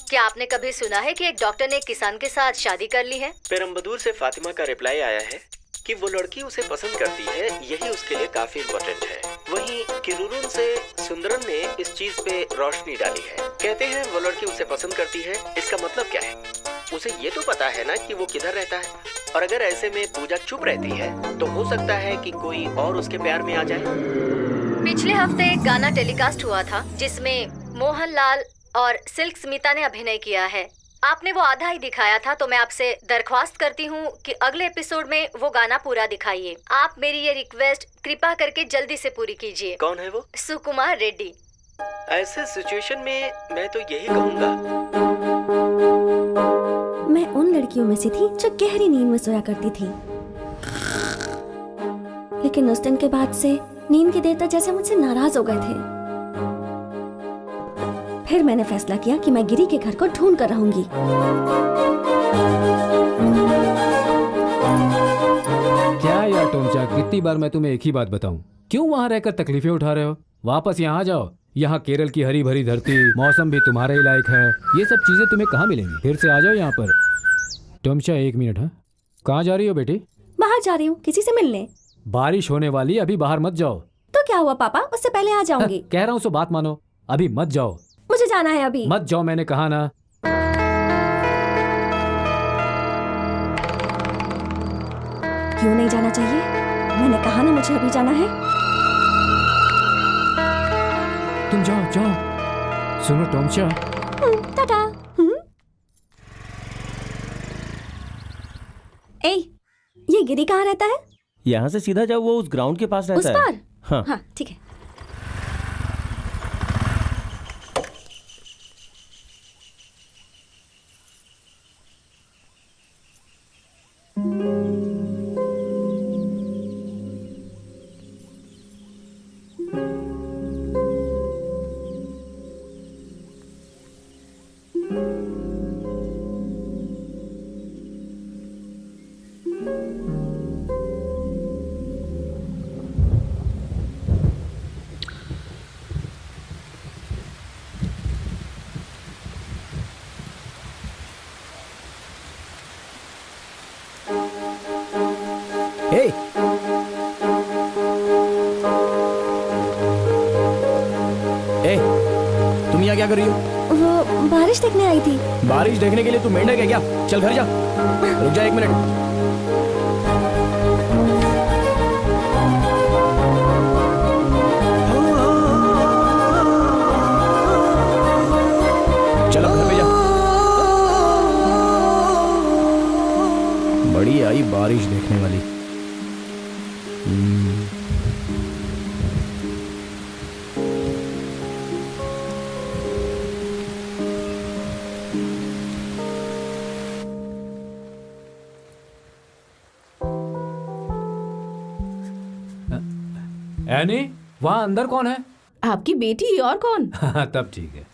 क्या आपने कभी सुना है कि एक डॉक्टर ने एक किसान के साथ शादी कर ली है? पेरम्बदूर से फातिमा का रिप्लाई आया है कि वो लड़की उसे पसंद करती है, यही उसके लिए काफी इम्पोर्टेंट है। वहीं किरुरुन से सुंदरन ने इस चीज पे रोशनी डाली है। कहते हैं वो लड़की उसे पसंद करती है। इसका मतलब क्या है? उसे ये तो पता है ना कि वो किधर रहता है, और अगर ऐसे में पूजा चुप रहती है तो हो सकता है कि कोई और उसके प्यार में आ जाए। पिछले हफ्ते एक गाना टेलीकास्ट हुआ था जिसमें मोहनलाल और सिल्क स्मिता ने अभिनय किया है। आपने वो आधा ही दिखाया था, तो मैं आपसे दरख्वास्त करती हूँ कि अगले एपिसोड में वो गाना पूरा दिखाइए। आप मेरी ये रिक्वेस्ट कृपा करके जल्दी से पूरी कीजिए। कौन है वो? सुकुमार रेड्डी। ऐसे सिचुएशन में मैं तो यही कहूँगा। मैं उन लड़कियों में से थी जो गहरी नींद में सोया करती थी, लेकिन उस दिन के बाद से नींद के देवता जैसे मुझसे नाराज हो गए थे। फिर मैंने फैसला किया कि मैं गिरी के घर को ढूंढ कर रहूंगी। क्या यार टोमचा, कितनी बार मैं तुम्हें एक ही बात बताऊं? क्यों वहाँ रहकर तकलीफें उठा रहे हो? वापस यहाँ जाओ। यहाँ केरल की हरी भरी धरती, मौसम भी तुम्हारे ही लायक है। ये सब चीजें तुम्हें कहाँ मिलेंगी? फिर से आ जाओ यहाँ पर। टोमचा 1 मिनट। हाँ, कहाँ जा रही हो बेटी? बाहर जा रही हूँ, किसी से मिलने। बारिश होने वाली, अभी बाहर मत जाओ। तो क्या हुआ पापा, उससे पहले आ जाऊंगी। कह रहा हूँ सो बात मानो, अभी मत जाओ। मुझे जाना है अभी। मत जाओ, मैंने कहा ना। क्यों नहीं जाना चाहिए? मैंने कहा ना मुझे अभी जाना है। तुम जाओ जाओ। सुनो टोमचा। टाटा। ए, ये गिरी कहाँ रहता है? यहाँ से सीधा जाओ, वो उस ग्राउंड के पास उस रहता है। पार? हाँ, ठीक है। हे, तुम यहाँ क्या कर रही हो? वो बारिश देखने आई थी। बारिश देखने के लिए तू मेंढक है क्या? चल घर जा। रुक जा 1 मिनट। चल अब घर पे जा। बड़ी आई बारिश देखने वाली। एनी, वहाँ अंदर कौन है? आपकी बेटी और कौन? तब ठीक है।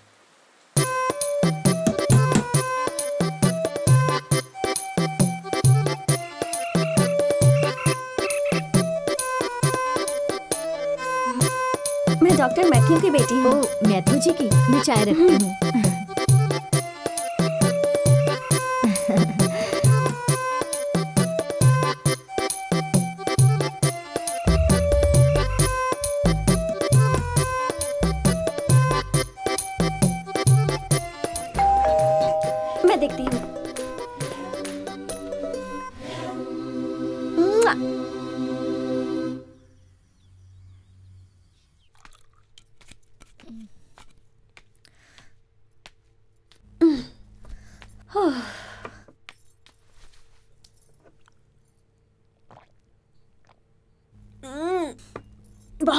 मैं डॉक्टर मैथ्यू की बेटी हूँ। मैथ्यू जी की मैं चाय रखती हूँ।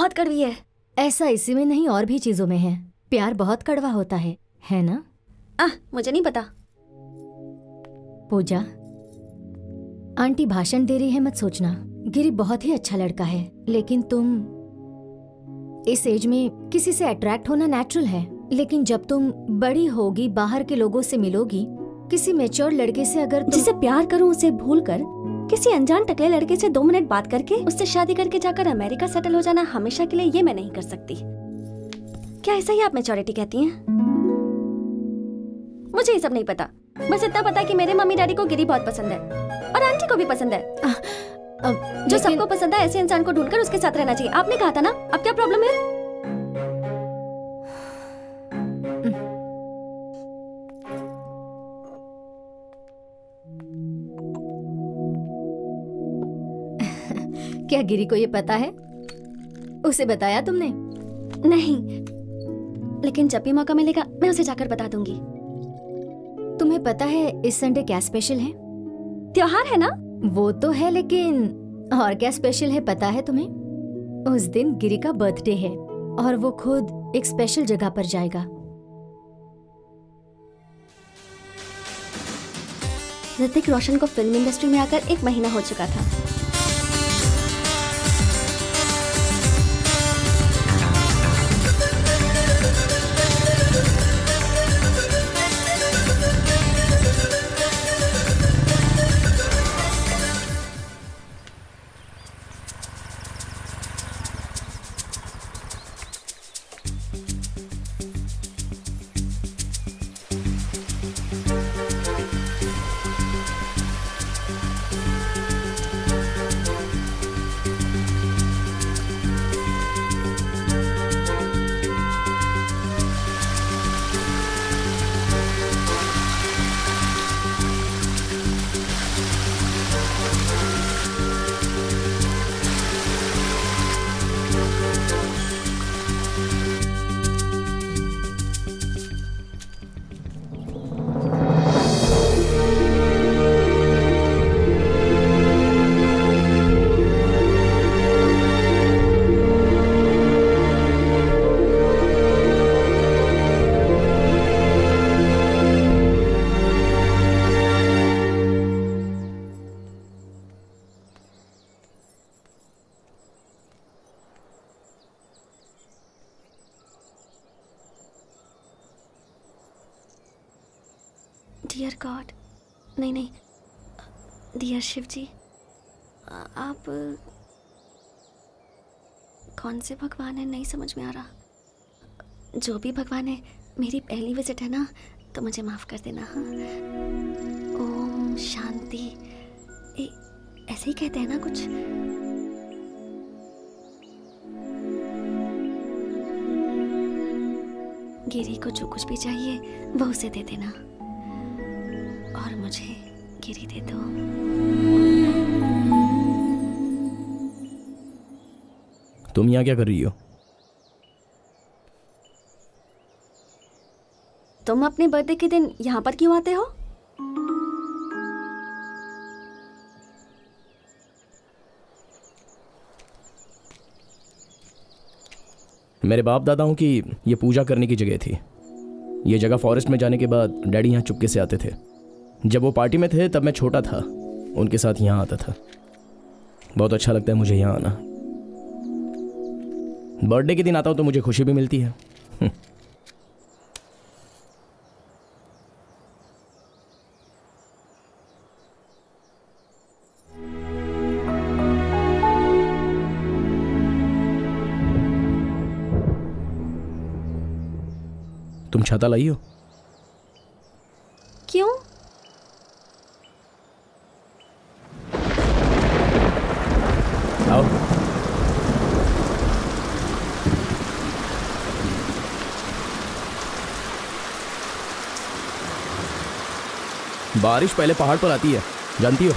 बहुत कड़वी है। ऐसा इसी में नहीं और भी चीजों में है। प्यार बहुत कड़वा होता है ना? मुझे नहीं पता। पूजा, आंटी भाषण दे रही है, मत सोचना। गिरी बहुत ही अच्छा लड़का है, लेकिन तुम इस एज में किसी से अट्रैक्ट होना नेचुरल है, लेकिन जब तुम बड़ी होगी, बाहर के लोगों से मिलोगी, किसी मैच्योर लड़के से अगर जिसे प्यार करूं उसे भूल कर किसी अनजान टकले लड़के से 2 मिनट बात करके उससे शादी करके जाकर अमेरिका सेटल हो जाना हमेशा के लिए, ये मैं नहीं कर सकती। क्या ऐसा ही आप मैच्योरिटी कहती हैं? मुझे ये सब नहीं पता। बस इतना पता है कि मेरे मम्मी डैडी को गिरी बहुत पसंद है और आंटी को भी पसंद है। जो सबको पसंद है ऐसे इंसान को ढूंढकर उसके साथ रहना चाहिए। आपने कहा था ना, अब क्या प्रॉब्लम है? क्या गिरी को ये पता है? उसे बताया तुमने? नहीं, लेकिन जब भी मौका मिलेगा मैं उसे जाकर बता दूंगी। तुम्हें पता है इस संडे क्या स्पेशल है? त्योहार है ना? वो तो है, लेकिन और क्या स्पेशल है पता है तुम्हें? उस दिन गिरी का बर्थडे है और वो खुद एक स्पेशल जगह पर जाएगा। ऋतिक रोशन को फिल्म इंडस्ट्री में आकर 1 महीना हो चुका था। डियर गॉड, नहीं, डियर शिव जी, आप कौन से भगवान हैं नहीं समझ में आ रहा। जो भी भगवान है, मेरी पहली विजिट है ना, तो मुझे माफ कर देना। हाँ, ओम शांति, ऐसे ही कहते हैं ना कुछ। गिरी को जो कुछ भी चाहिए वो उसे दे देना और मुझे गिरी दे दो। तुम यहाँ क्या कर रही हो? तुम अपने बर्थडे के दिन यहाँ पर क्यों आते हो? मेरे बाप दादाओं की ये पूजा करने की जगह थी। ये जगह फॉरेस्ट में जाने के बाद डैडी यहाँ चुपके से आते थे। जब वो पार्टी में थे तब मैं छोटा था, उनके साथ यहाँ आता था। बहुत अच्छा लगता है मुझे यहाँ आना। बर्थडे के दिन आता हूँ तो मुझे खुशी भी मिलती है। तुम छाता लाई हो? क्यों? आओ। बारिश पहले पहाड़ पर आती है, जानती हो?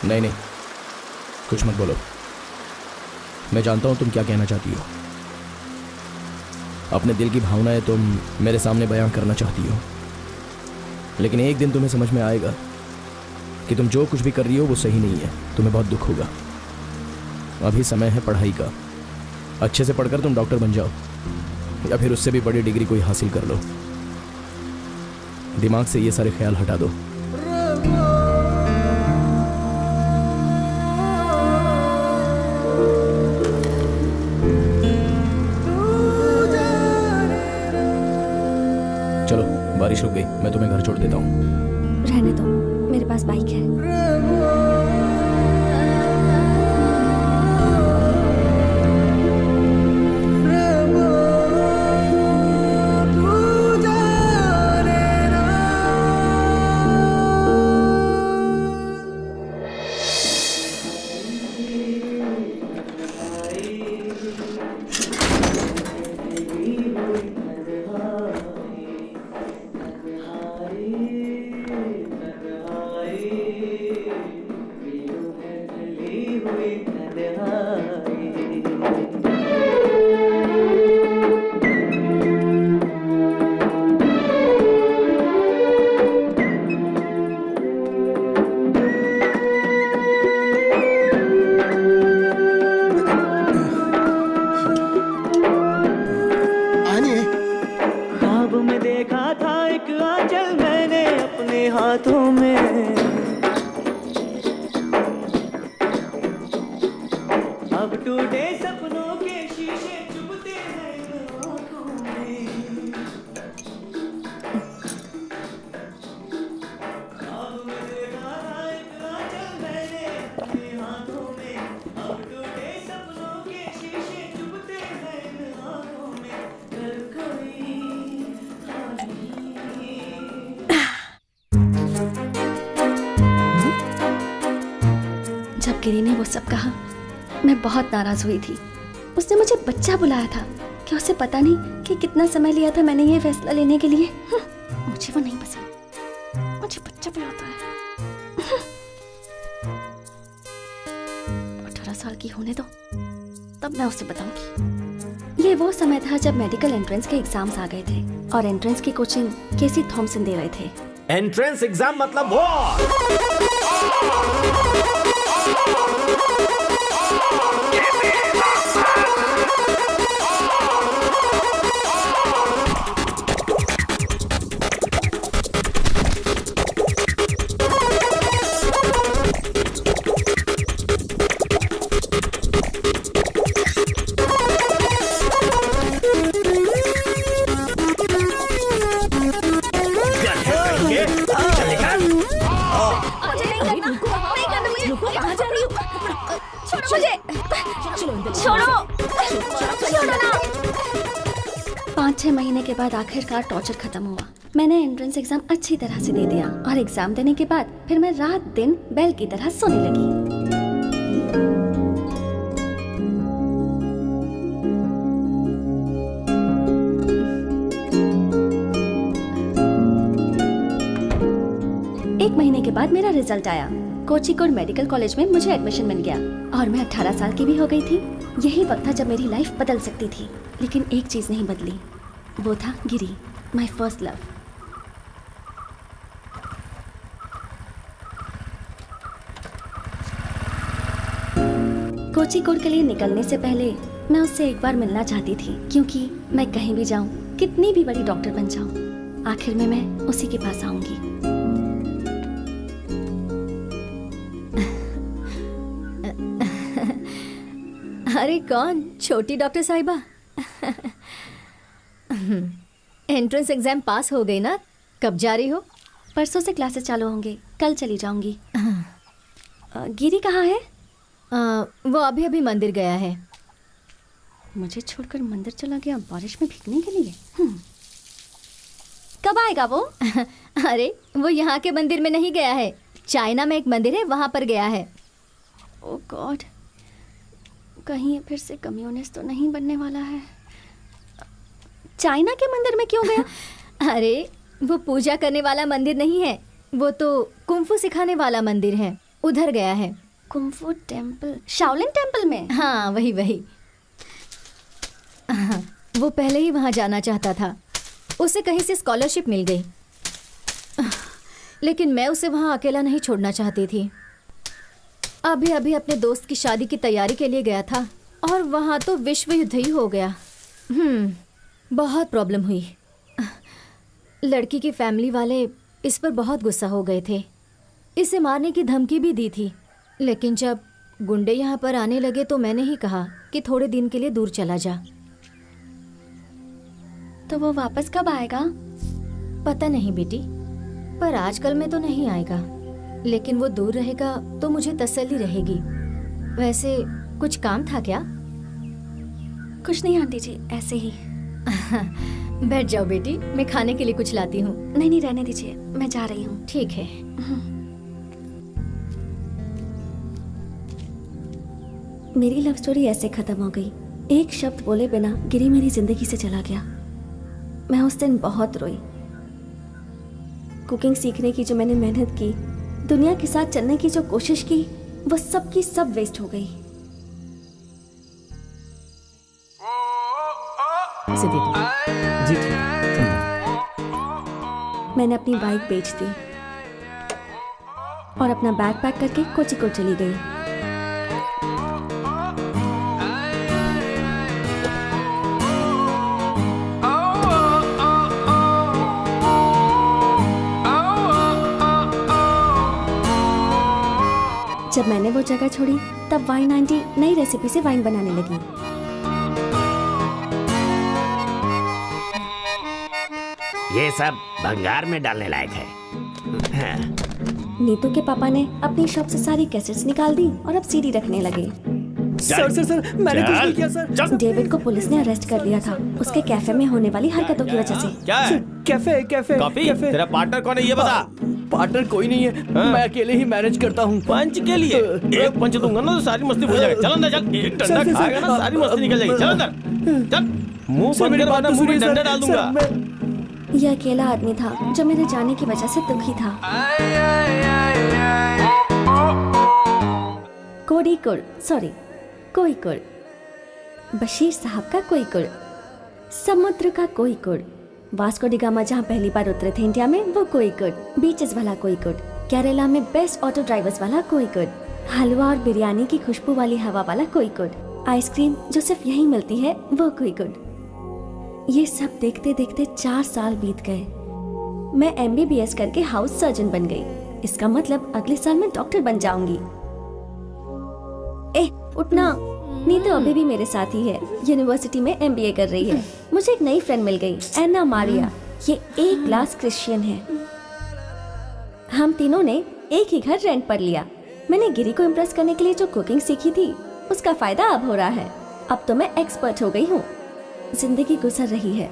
नहीं नहीं, कुछ मत बोलो। मैं जानता हूं तुम क्या कहना चाहती हो। अपने दिल की भावनाएं तुम मेरे सामने बयां करना चाहती हो, लेकिन एक दिन तुम्हें समझ में आएगा कि तुम जो कुछ भी कर रही हो वो सही नहीं है। तुम्हें बहुत दुख होगा। अभी समय है पढ़ाई का। अच्छे से पढ़कर तुम डॉक्टर बन जाओ, या फिर उससे भी बड़ी डिग्री कोई हासिल कर लो। दिमाग से ये सारे ख्याल हटा दो। चलो, बारिश रुक गई, मैं तुम्हें घर छोड़ देता हूँ। रहने दो, मेरे पास बाइक है। हाथों में अब टूटे सपनों के शीशे चुभते हैं आँखों में। अब मुझे गाना एक आंचल मैंने अपने हाथों में, अब टूटे सपनों के शीशे चुभते हैं आँखों में। कर कोई जब गिरी ने वो सब कहा, मैं बहुत नाराज हुई थी। उसने मुझे बच्चा बुलाया था। क्या उसे पता नहीं कि कितना समय लिया था मैंने ये फैसला लेने के लिए? मुझे वो नहीं पसंद, मुझे बच्चा बुलाता है। 18 साल की होने दो, तब मैं उसे बताऊंगी। ये वो समय था जब मेडिकल एंट्रेंस के एग्जाम्स आ गए थे और एंट्रेंस की कोचिंग केसी थॉमसन दे रहे थे। एंट्रेंस एग्जाम मतलब वॉर। पाँच 6 महीने के बाद आखिरकार टॉर्चर खत्म हुआ। मैंने एंट्रेंस एग्जाम अच्छी तरह से दे दिया और एग्जाम देने के बाद फिर मैं रात दिन बैल की तरह सोने लगी। एक महीने के बाद मेरा रिजल्ट आया। कोझिकोड मेडिकल कॉलेज में मुझे एडमिशन मिल गया और मैं 18 साल की भी हो गई थी। यही वक्त था जब मेरी लाइफ बदल सकती थी, लेकिन एक चीज नहीं बदली, वो था गिरी, माय फर्स्ट लव। कोझिकोड के लिए निकलने से पहले मैं उससे एक बार मिलना चाहती थी, क्योंकि मैं कहीं भी जाऊं, कितनी भी बड़ी डॉक्टर बन जाऊं, आखिर में मैं उसी के पास आऊंगी। अरे कौन? छोटी डॉक्टर साहिबा। एंट्रेंस एग्जाम पास हो गई ना? कब जा रही हो? परसों से क्लासेस चालू होंगे, कल चली जाऊंगी। गिरी कहाँ है? वो अभी अभी मंदिर गया है। मुझे छोड़कर मंदिर चला गया बारिश में भीगने के लिए। कब आएगा वो? अरे वो यहाँ के मंदिर में नहीं गया है, चाइना में एक मंदिर है वहाँ पर गया है। ओह गॉड, कहीं फिर से कम्युनिस्ट तो नहीं बनने वाला है। चाइना के मंदिर में क्यों गया? अरे वो पूजा करने वाला मंदिर नहीं है, वो तो कुंफू सिखाने वाला मंदिर है। उधर गया है। कुंफू टेम्पल, शाओलिन टेम्पल में? हाँ वही वही। हाँ, वो पहले ही वहाँ जाना चाहता था। उसे कहीं से स्कॉलरशिप मिल गई, लेकिन मैं उसे वहाँ अकेला नहीं छोड़ना चाहती थी। अभी अभी अपने दोस्त की शादी की तैयारी के लिए गया था और वहाँ तो विश्व युद्ध ही हो गया। बहुत प्रॉब्लम हुई। लड़की की फैमिली वाले इस पर बहुत गुस्सा हो गए थे, इसे मारने की धमकी भी दी थी। लेकिन जब गुंडे यहाँ पर आने लगे तो मैंने ही कहा कि थोड़े दिन के लिए दूर चला जा। तो वो वापस कब आएगा? पता नहीं बेटी, पर आजकल में तो नहीं आएगा, लेकिन वो दूर रहेगा तो मुझे तसल्ली रहेगी। वैसे कुछ काम था क्या? कुछ नहीं आंटी जी, ऐसे ही। बैठ जाओ बेटी, मैं खाने के लिए कुछ लाती हूँ। नहीं नहीं, रहने दीजिए, मैं जा रही हूँ। ठीक है। मेरी लव स्टोरी ऐसे खत्म हो गई। एक शब्द बोले बिना गिरी मेरी जिंदगी से चला गया। मैं उस दिन बहुत रोई। कुकिंग सीखने की जो मैंने मेहनत की, दुनिया के साथ चलने की जो कोशिश की, वो सब की सब वेस्ट हो गई। जी ठीक है। मैंने अपनी बाइक बेच दी और अपना बैग पैक करके कोचिकोड चली गई। जब मैंने वो जगह छोड़ी तब वाइन आंटी नई रेसिपी से वाइन बनाने लगी। ये सब भंगार में डालने लायक है। नीतू के पापा ने अपनी शॉप से सारी कैसेट्स निकाल दी और अब सीडी रखने लगे। सर मैंने कुछ नहीं किया सर। डेविड को पुलिस ने अरेस्ट कर लिया था उसके कैफे में होने वाली हरकतों की वजह से। क्या है? Cafe coffee? तेरा पार्टनर कौन है ये बता। पार्टनर कोई नहीं है, मैं अकेले ही मैनेज करता हूँ। पंच के लिए एक पंच दूंगा ना तो सारी मस्ती भूल जाएगा। चल अंदर चल, एक डंडा खाएगा ना सारी मस्ती निकल जाएगी। चल अंदर चल, मुंह बंद कर वरना मुंह में डंडा डाल दूंगा। यह अकेला आदमी था जो मेरे जाने की वजह से दुखी था। कोई कुड़, बशीर साहब का कोई कुड़, समुद्र का कोई कुड़, वास्को डी गामा जहाँ पहली बार उतरे थे इंडिया में वो कोई कुड़, बीचेस वाला कोई कुड़, केरला में बेस्ट ऑटो ड्राइवर्स वाला कोई कुड़, हलवा और बिरयानी की खुशबू वाली हवा वाला कोई कुड़, आइसक्रीम जो सिर्फ यहीं मिलती है वो कोई कुड़। ये सब देखते देखते 4 साल बीत गए। मैं MBBS करके हाउस सर्जन बन गई। इसका मतलब अगले साल मैं डॉक्टर बन जाऊंगी। उठना, नीतू अभी भी मेरे साथ ही है, यूनिवर्सिटी में MBA कर रही है। मुझे एक नई फ्रेंड मिल गई, एना मारिया। ये A क्लास क्रिश्चियन है। हम तीनों ने एक ही घर रेंट पर लिया। मैंने गिरी को इम्प्रेस करने के लिए जो कुकिंग सीखी थी उसका फायदा अब हो रहा है। अब तो मैं एक्सपर्ट हो गई हूँ। जिंदगी गुजर रही है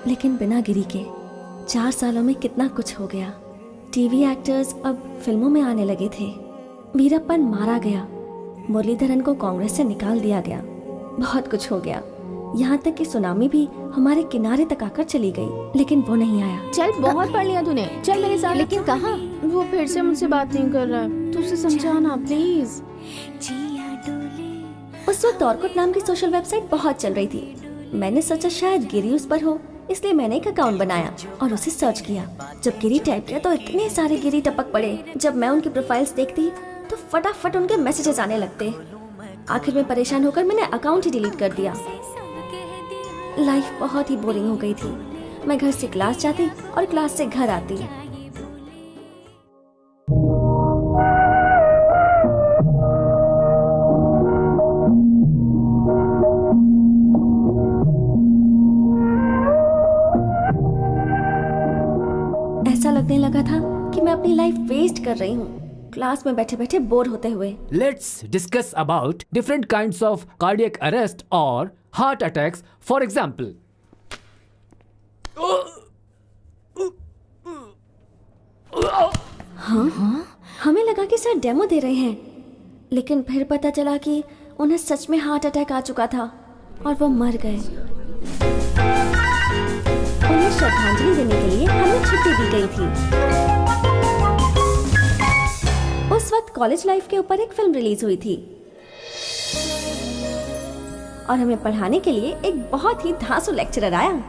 लेकिन बिना गिरी के। 4 सालों में कितना कुछ हो गया। टीवी एक्टर्स अब फिल्मों में आने लगे थे। वीरप्पन मारा गया, मुरलीधरन को कांग्रेस से निकाल दिया गया। बहुत कुछ हो गया, यहाँ तक कि सुनामी भी हमारे किनारे तक आकर चली गई, लेकिन वो नहीं आया। चल, बहुत पढ़ लिया तूने, चल मेरे साथ। लेकिन कहाँ? वो फिर से मुझसे बात नहीं कर रहा है, तू उसे समझाना प्लीज। उस वक्त ऑर्कुट नाम की सोशल वेबसाइट बहुत चल रही थी। मैंने सोचा शायद गिरी उस पर हो, इसलिए मैंने एक अकाउंट बनाया और उसे सर्च किया। जब गिरी टाइप किया तो इतने सारे गिरी टपक पड़े। जब मैं उनकी प्रोफाइल्स देखती तो फटाफट उनके मैसेजेस आने लगते। आखिर में परेशान होकर मैंने अकाउंट ही डिलीट कर दिया। लाइफ बहुत ही बोरिंग हो गई थी। मैं घर से क्लास जाती और क्लास से घर आती। ऐसा लगने लगा था कि मैं अपनी लाइफ वेस्ट कर रही हूँ, क्लास में बैठे बैठे बोर होते हुए। Let's discuss about different kinds of cardiac arrest or heart attacks. For example, हाँ? हमें लगा कि सर डेमो दे रहे हैं, लेकिन फिर पता चला कि उन्हें सच में हार्ट अटैक आ चुका था और वो मर गए। उन्हें श्रद्धांजलि देने के लिए हमें छुट्टी दी गई थी। उस वक्त कॉलेज लाइफ के ऊपर एक फिल्म रिलीज हुई थी और हमें पढ़ाने के लिए एक बहुत ही धांसू लेक्चरर आया।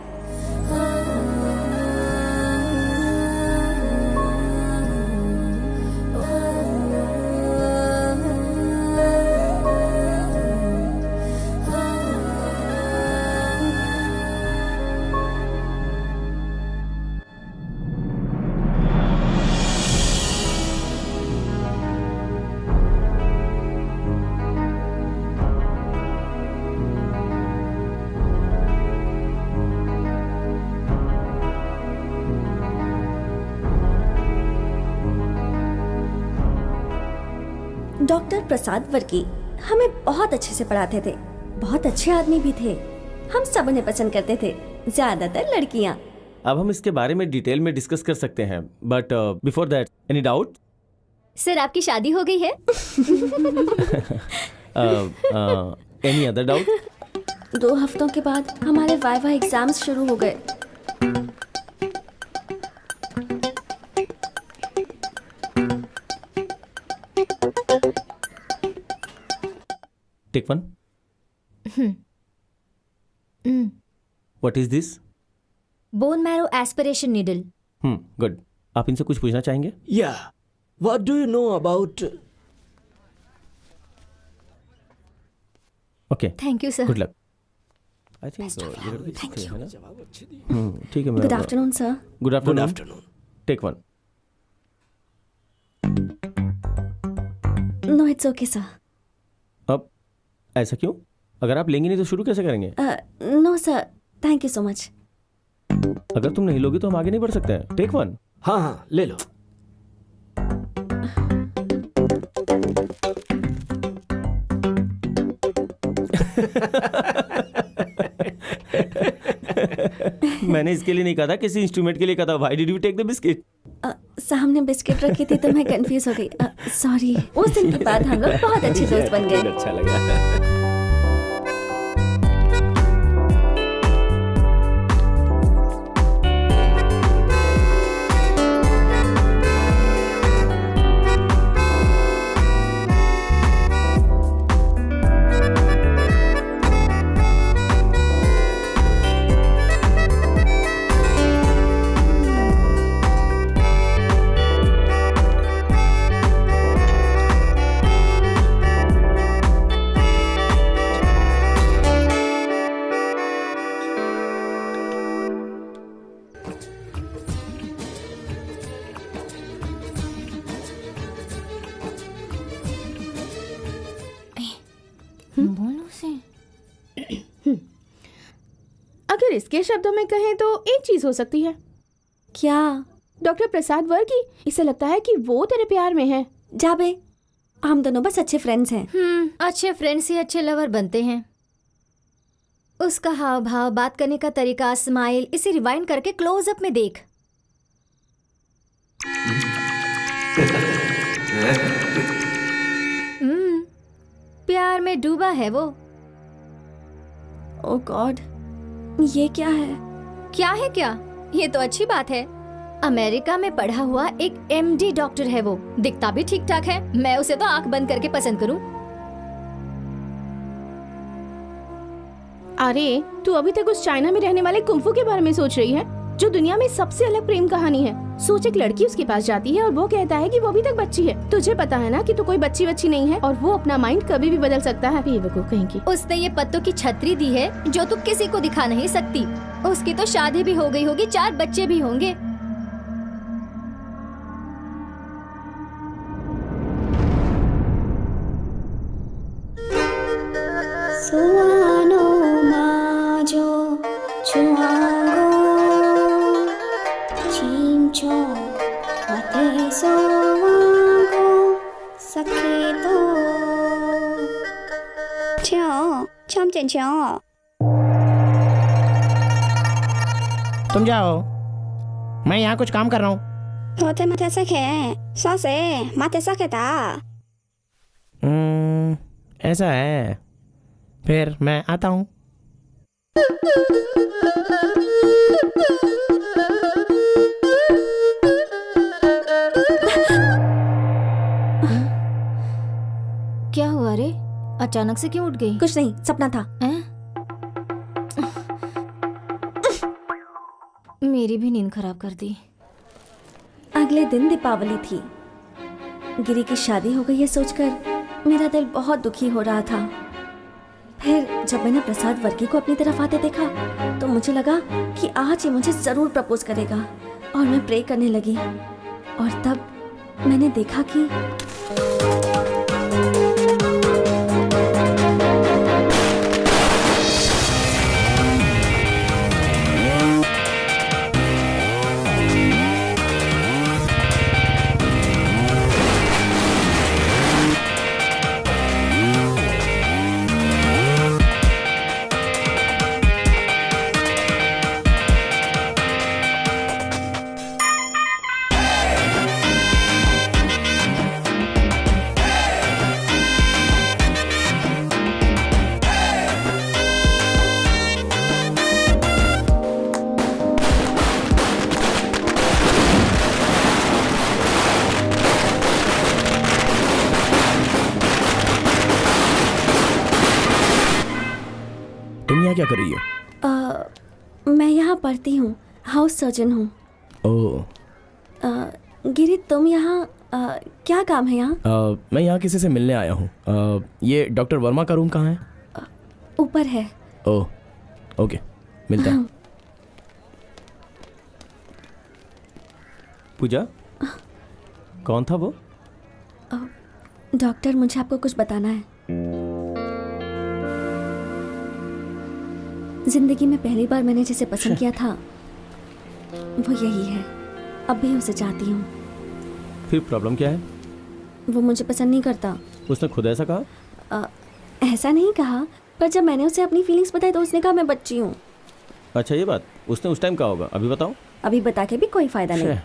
डॉक्टर प्रसाद वर्की हमें बहुत अच्छे से पढ़ाते थे, बहुत अच्छे आदमी भी थे। हम सब उन्हें पसंद करते थे, ज्यादातर लड़कियां। अब हम इसके बारे में डिटेल में डिस्कस कर सकते हैं, but before that any doubt? Sir आपकी शादी हो गई है? Any other doubt? 2 हफ्तों के बाद हमारे वाइवा एग्जाम्स शुरू हो गए। Take 1। What is this? Bone marrow aspiration needle. Good. आप इनसे कुछ पूछना चाहेंगे? Yeah. What do you know about? Okay, thank you sir. Good luck. I think so. Thank you. ठीक है ma'am. Good afternoon sir. Good afternoon. Good afternoon. Take 1। No it's okay sir. अब ऐसा क्यों? अगर आप लेंगे नहीं तो शुरू कैसे करेंगे? No sir, thank you so much. अगर तुम नहीं लोगे तो हम आगे नहीं बढ़ सकते हैं। टेक 1। हाँ हाँ, ले लो। मैंने इसके लिए नहीं कहा था, किसी इंस्ट्रूमेंट के लिए कहा था। Why did you take the biscuit? सामने बिस्किट रखी थी तो मैं कंफ्यूज हो गई। सॉरी। उस दिन के बाद हम लोग बहुत अच्छे दोस्त बन गए। अच्छा लगा। अगर इसके शब्दों में कहें तो एक चीज हो सकती है। क्या? डॉक्टर प्रसाद वर्की, इसे लगता है कि वो तेरे प्यार में है। जाबे, हम दोनों बस अच्छे फ्रेंड्स हैं। अच्छे फ्रेंड्स ही अच्छे लवर बनते हैं। उसका हाव भाव, बात करने का तरीका, स्माइल, इसे रिवाइंड करके क्लोज अप में देख। प्यार में डूबा है वो। ओह गॉड, ये क्या है? क्या है क्या? ये तो अच्छी बात है। अमेरिका में पढ़ा हुआ एक MD डॉक्टर है वो। दिखता भी ठीक ठाक है। मैं उसे तो आंख बंद करके पसंद करूं। अरे तू अभी तक उस चाइना में रहने वाले कुंफू के बारे में सोच रही है, जो दुनिया में सबसे अलग प्रेम कहानी है। सोच, एक लड़की उसके पास जाती है और वो कहता है कि वो अभी तक बच्ची है। तुझे पता है ना कि तू कोई बच्ची नहीं है और वो अपना माइंड कभी भी बदल सकता है। बेवकूफ कहीं की। उसने ये पत्तों की छतरी दी है जो तू किसी को दिखा नहीं सकती। उसकी तो शादी भी हो गई होगी, 4 बच्चे भी होंगे। तुम जाओ, मैं यहाँ कुछ काम कर रहा हूँ। ऐसा है, फिर मैं आता हूँ। अचानक से क्यों उठ गई? कुछ नहीं, सपना था। मेरी भी नींद खराब कर दी। अगले दिन दीपावली थी। गिरी की शादी हो गई है सोचकर मेरा दिल बहुत दुखी हो रहा था। फिर जब मैंने प्रसाद वर्की को अपनी तरफ आते देखा तो मुझे लगा कि आज ये मुझे जरूर प्रपोज करेगा और मैं प्रे करने लगी। और तब मैंने देखा कि क्या कर रही हो? मैं यहाँ पढ़ती हूँ, हाउस सर्जन हूँ। ओह। गिरी तुम यहाँ क्या काम है यहाँ? मैं यहाँ किसी से मिलने आया हूँ। ये डॉक्टर वर्मा का रूम कहाँ है? ऊपर है। ओह ओके, मिलता है। पूजा, कौन था वो? डॉक्टर, मुझे आपको कुछ बताना है। जिंदगी में पहली बार मैंने जिसे पसंद किया था वो यही है। अब भी उसे चाहती हूँ। फिर प्रॉब्लम क्या है? वो मुझे पसंद नहीं करता। उसने खुद ऐसा कहा? ऐसा नहीं कहा, पर जब मैंने उसे अपनी फीलिंग्स बताई तो उसने कहा मैं बच्ची हूँ। अच्छा, ये बात उसने उस टाइम कहा होगा। अभी बताओ। अभी बता के भी कोई फायदा नहीं।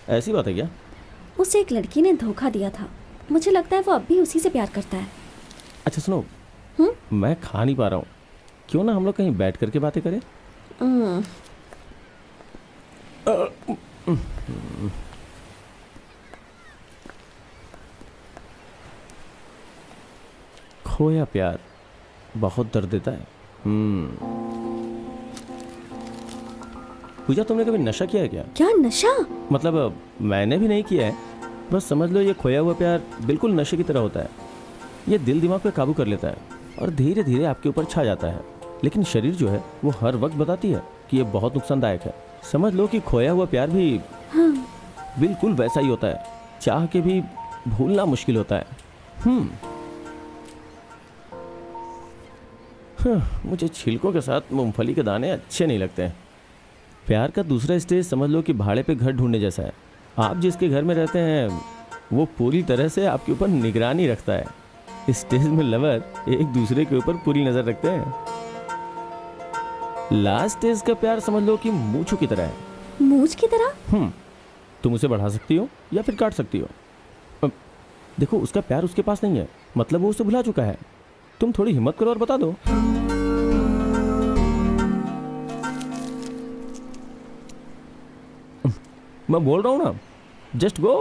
ऐसी बात है क्या? उसे एक लड़की ने धोखा दिया था। मुझे लगता है वो अब भी उसी से प्यार करता है। अच्छा सुनो, मैं खा नहीं पा रहा हूँ, क्यों ना हम लोग कहीं बैठ करके बातें करें? खोया प्यार बहुत दर्द देता है। पूजा, तुमने कभी नशा किया है क्या? क्या नशा? मतलब मैंने भी नहीं किया है, बस समझ लो ये खोया हुआ प्यार बिल्कुल नशे की तरह होता है। ये दिल दिमाग पे काबू कर लेता है और धीरे धीरे आपके ऊपर छा जाता है। लेकिन शरीर जो है वो हर वक्त बताती है कि ये बहुत नुकसानदायक है। समझ लो कि खोया हुआ प्यार भी बिल्कुल वैसा ही होता है। चाह के भी भूलना मुश्किल होता है। मुझे छिलकों के साथ मूंगफली के दाने अच्छे नहीं लगते हैं। प्यार का दूसरा स्टेज समझ लो कि भाड़े पे घर ढूंढने जैसा है। आप जिसके घर में रहते हैं वो पूरी तरह से आपके ऊपर निगरानी रखता है। इस स्टेज में लवर एक दूसरे के ऊपर पूरी नजर रखते हैं। लास्ट स्टेज का प्यार समझ लो कि मूंछों की तरह है। मूंछ की तरह? तुम उसे बढ़ा सकती हो या फिर काट सकती हो। देखो, उसका प्यार उसके पास नहीं है, मतलब वो उसे भुला चुका है। तुम थोड़ी हिम्मत करो और बता दो। मैं बोल रहा हूं ना, जस्ट गो।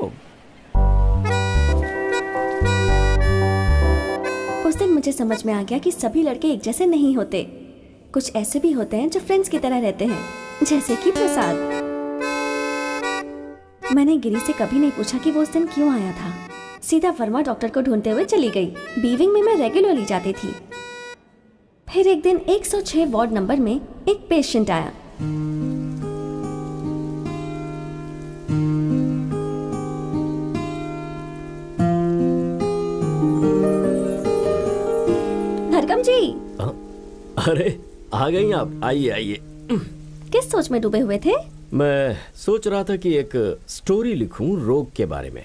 उस दिन मुझे समझ में आ गया कि सभी लड़के एक जैसे नहीं होते। कुछ ऐसे भी होते हैं जो फ्रेंड्स की तरह रहते हैं, जैसे कि प्रसाद। मैंने गिरी से कभी नहीं पूछा कि वो उस दिन क्यों आया था। सीधा वर्मा डॉक्टर को ढूंढते हुए चली गई। बीविंग में मैं रेगुलरली जाती थी। फिर एक दिन 106 वार्ड नंबर में एक पेशेंट आया। धरकम जी। अरे आ गई आप, आइए आइए। किस सोच में डूबे हुए थे? मैं सोच रहा था कि एक स्टोरी लिखूं रोग के बारे में।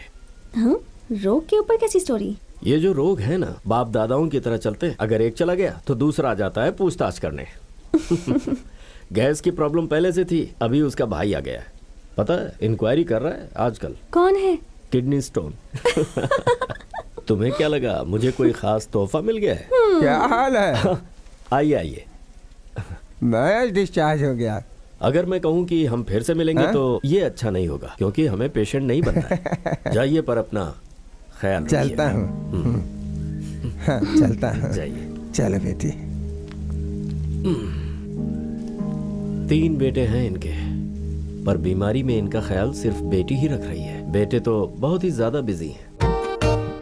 रोग के ऊपर कैसी स्टोरी? ये जो रोग है ना, बाप दादाओं की तरह चलते हैं। अगर एक चला गया तो दूसरा आ जाता है पूछताछ करने। गैस की प्रॉब्लम पहले से थी, अभी उसका भाई आ गया है। पता है, इंक्वायरी कर रहा है आजकल। कौन है? Kidney stone. तुम्हें क्या लगा मुझे कोई खास तोहफा मिल गया है? क्या हाल है? आइए आइए। मैं डिस्चार्ज हो गया। अगर मैं कहूँ कि हम फिर से मिलेंगे तो ये अच्छा नहीं होगा, क्योंकि हमें पेशेंट नहीं बनना है। जाइए पर अपना ख्याल चलता हूँ। हाँ, चलता हूँ। जाइए। चलो बेटी। 3 बेटे हैं इनके, पर बीमारी में इनका ख्याल सिर्फ बेटी ही रख रही है। बेटे तो बहुत ही ज्यादा बिजी हैं।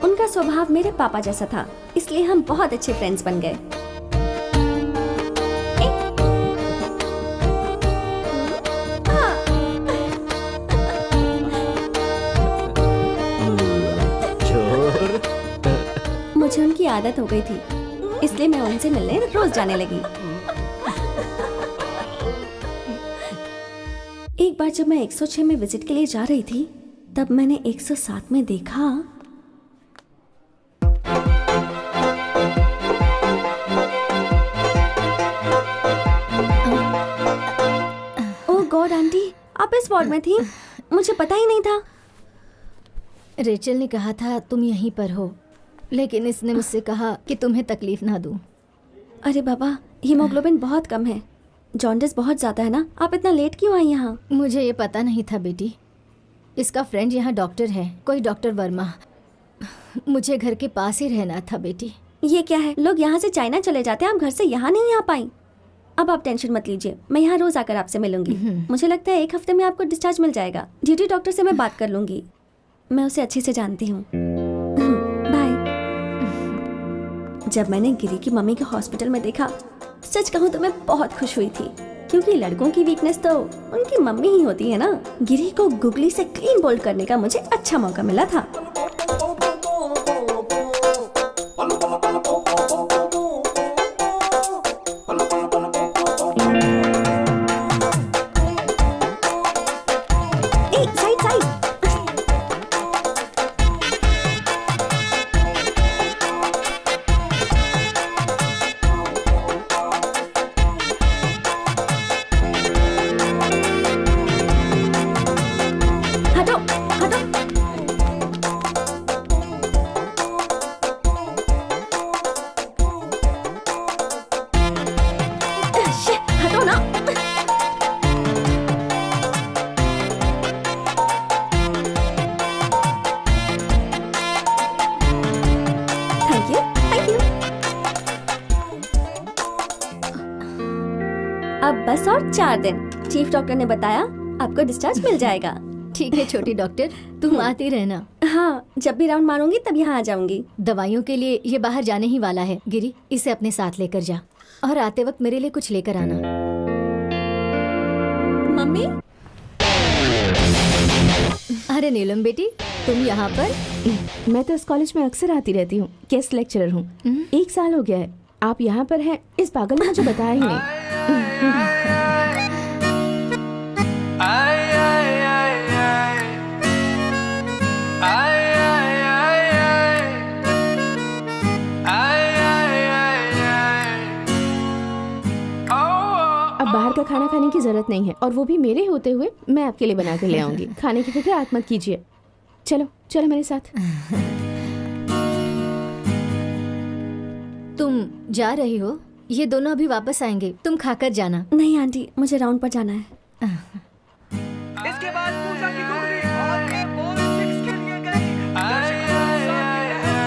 उनका स्वभाव मेरे पापा जैसा था, इसलिए हम बहुत अच्छे फ्रेंड्स बन गए। मुझे उनकी आदत हो गई थी, इसलिए मैं उनसे मिलने रोज जाने लगी। एक बार जब मैं 106 में विजिट के लिए जा रही थी, तब मैंने 107 में देखा ओह गॉड आंटी, आप इस वार्ड में थी, मुझे पता ही नहीं था। रेचल ने कहा था तुम यहीं पर हो, लेकिन इसने मुझसे कहा कि तुम्हें तकलीफ ना दूं। अरे बाबा, हीमोग्लोबिन बहुत कम है, जॉन्डिस बहुत ज्यादा है ना। आप इतना लेट क्यों आई यहाँ? मुझे ये पता नहीं था बेटी। इसका फ्रेंड यहाँ डॉक्टर है, कोई डॉक्टर वर्मा। मुझे घर के पास ही रहना था बेटी। ये क्या है, लोग यहाँ से चाइना चले जाते हैं, आप घर से यहाँ नहीं आ पाई। अब आप टेंशन मत लीजिए, मैं यहाँ रोज आकर आपसे मिलूंगी। मुझे लगता है 1 हफ्ते में आपको डिस्चार्ज मिल जाएगा। ड्यूटी डॉक्टर से मैं बात कर लूंगी, मैं उसे अच्छे से जानती हूँ। बाय। जब मैंने गिरी की मम्मी को हॉस्पिटल में देखा, सच कहूँ तो मैं बहुत खुश हुई थी, क्योंकि लड़कों की वीकनेस तो उनकी मम्मी ही होती है ना। गिरी को गुगली से क्लीन बोल्ड करने का मुझे अच्छा मौका मिला था। अब बस और 4 दिन, चीफ डॉक्टर ने बताया आपको डिस्चार्ज मिल जाएगा। ठीक है छोटी डॉक्टर, तुम आती रहना। हाँ, जब भी राउंड मारूंगी तब यहाँ आ जाऊंगी। दवाइयों के लिए ये बाहर जाने ही वाला है। गिरी, इसे अपने साथ लेकर जा, और आते वक्त मेरे लिए कुछ लेकर आना। मम्मी। अरे नीलम बेटी, तुम यहाँ पर? मैं तो इस कॉलेज में अक्सर आती रहती हूँ, गेस्ट लेक्चरर हूँ। 1 साल हो गया है। आप यहाँ पर हैं, इस पागल ने मुझे बताया ही नहीं। अब बाहर का खाना खाने की जरूरत नहीं है, और वो भी मेरे होते हुए मैं आपके लिए बना कर ले आऊंगी। खाने की फिक्र आप मत कीजिए। चलो चलो मेरे साथ। तुम जा रही हो? ये दोनों अभी वापस आएंगे, तुम खाकर जाना। नहीं आंटी, मुझे राउंड पर जाना है। इसके बाद पूजा की गुगली और ये बॉल 6 के लिए गई। दर्शकों सामने है।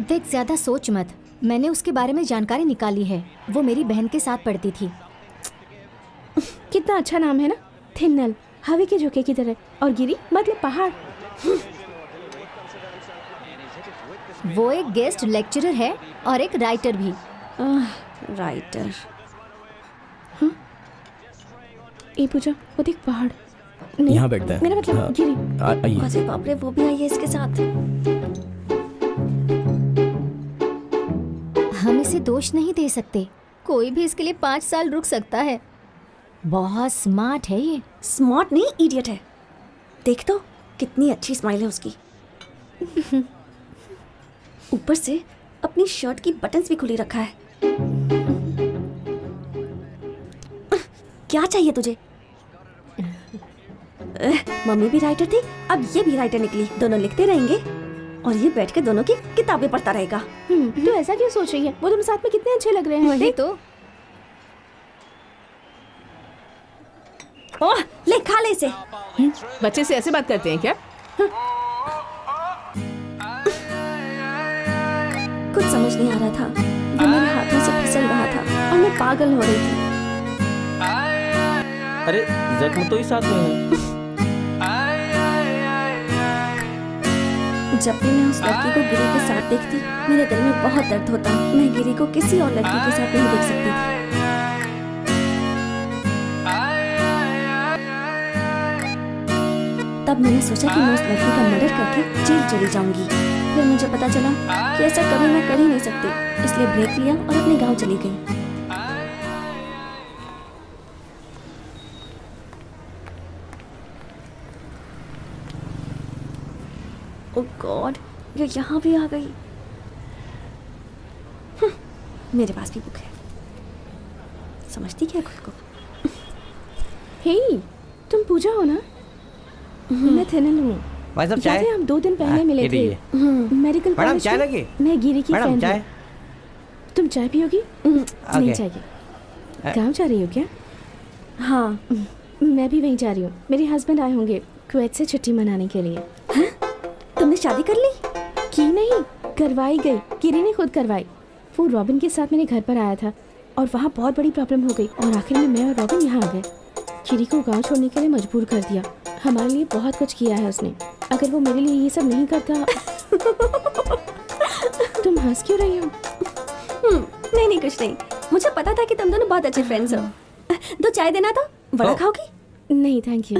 देख, ज्यादा सोच मत। मैंने उसके बारे में जानकारी निकाली है। वो मेरी बहन के साथ पढ़ती थी। कितना अच्छा नाम है ना, थिन्नल, हवा के झोंके की तरह, और गिरी मतलब पहाड़। वो एक गेस्ट लेक्चरर है और एक राइटर भी। राइटर? ए पूजा, वो देख पहाड़। यहाँ बैठते हैं। मेरा मतलब गिरी। आइए। अरे बाप रे, वो भी आई है इसके साथ। हम इसे दोष नहीं दे सकते, कोई भी इसके लिए 5 साल रुक सकता है। बहुत स्मार्ट है ये। स्मार्ट नहीं, इडियट है। देख तो कितनी अच्छी स्माइल है उसकी। ऊपर से अपनी शर्ट की बटन्स भी खुली रखा है। क्या चाहिए तुझे? मम्मी भी राइटर थी, अब ये भी राइटर निकली। दोनों लिखते रहेंगे और ये बैठ के दोनों की किताबें पढ़ता रहेगा। तो ऐसा क्यों सोच रही है? वो दोनों साथ में कितने अच्छे लग रहे हैं। वही तो। ओह, ले खा ले इसे। बच्चे से ऐसे बात करते हैं क्या? कुछ समझ नहीं आ रहा था, वो मेरे हाथों से फिसल रहा था और मैं पागल हो रही थी। अरे जख्म तो ही साथ में है। जब भी मैं उस लड़की को गिरी के साथ देखती, मेरे दिल में बहुत दर्द होता। मैं गिरी को किसी और लड़की के साथ नहीं देख सकती थी। तब मैंने सोचा कि मैं उस लड़की का मर्डर करके जेल चली जाऊंगी। फिर मुझे पता चला कि ऐसा कभी मैं कर ही नहीं सकती, इसलिए ब्रेक लिया और अपने गांव चली गई। ओह गॉड, ये यहाँ भी आ गई। मेरे पास भी बुक है, समझती क्या खुद को। हे, तुम पूजा हो ना? मैं थिनल हूँ। भाई साहब चाय। हम 2 दिन पहले मिले थे मेडिकल मैडम कॉलेज चाय में। लगी? मैं गिरी की मैडम फ्रेंड चाय। हूँ। तुम चाय पियोगी? नहीं चाहिए। गाँव जा रही हो क्या? हाँ, मैं भी वहीं जा रही हूँ। मेरे हस्बैंड आए होंगे कुवैत से छुट्टी मनाने के लिए। तुमने शादी कर ली? की नहीं, करवाई गई। गिरी ने खुद करवाई। वो रॉबिन के साथ मेरे घर पर आया था और वहाँ बहुत बड़ी प्रॉब्लम हो गई और आखिर में मैं और रॉबिन यहाँ आ गए। गिरी को गांव छोड़ने के लिए मजबूर कर दिया। हमारे लिए बहुत कुछ किया है उसने। अगर वो मेरे लिए ये सब नहीं करता। तुम हंस क्यों रही हो? नहीं कुछ नहीं। मुझे पता था कि तुम दोनों बहुत अच्छे फ्रेंड्स हो। 2 चाय देना तो। बड़ा खाओगी? नहीं थैंक यू।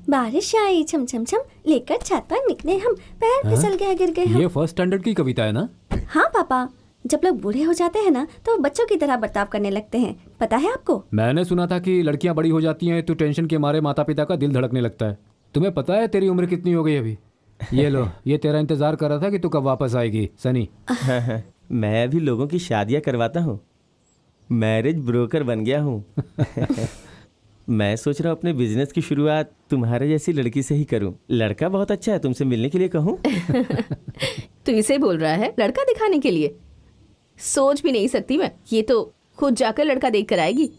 बारिश आई छम छम छम, लेकर छत पर निकले हम, पैर फिसल गया गिर गए हम। ये फर्स्ट स्टैंडर्ड की कविता है ना? हाँ पापा, जब लोग बूढ़े हो जाते हैं ना तो बच्चों की तरह बर्ताव करने लगते हैं, पता है आपको? मैंने सुना था कि लड़कियां बड़ी हो जाती हैं तो टेंशन के मारे माता पिता का दिल धड़कने लगता है। तुम्हें पता है तेरी उम्र कितनी हो गई अभी? ये लो, ये तेरा इंतजार कर रहा था कि तू कब वापस आएगी सनी। मैं भी लोगों की शादियां करवाता हूँ, मैरिज ब्रोकर बन गया हूँ। मैं सोच रहा हूँ अपने बिजनेस की शुरुआत तुम्हारे जैसी लड़की से ही करूँ। लड़का बहुत अच्छा है, तुमसे मिलने के लिए कहूँ? तू इसे बोल रहा है लड़का दिखाने के लिए? सोच भी नहीं सकती मैं। ये तो खुद जाकर लड़का देख कर आएगी।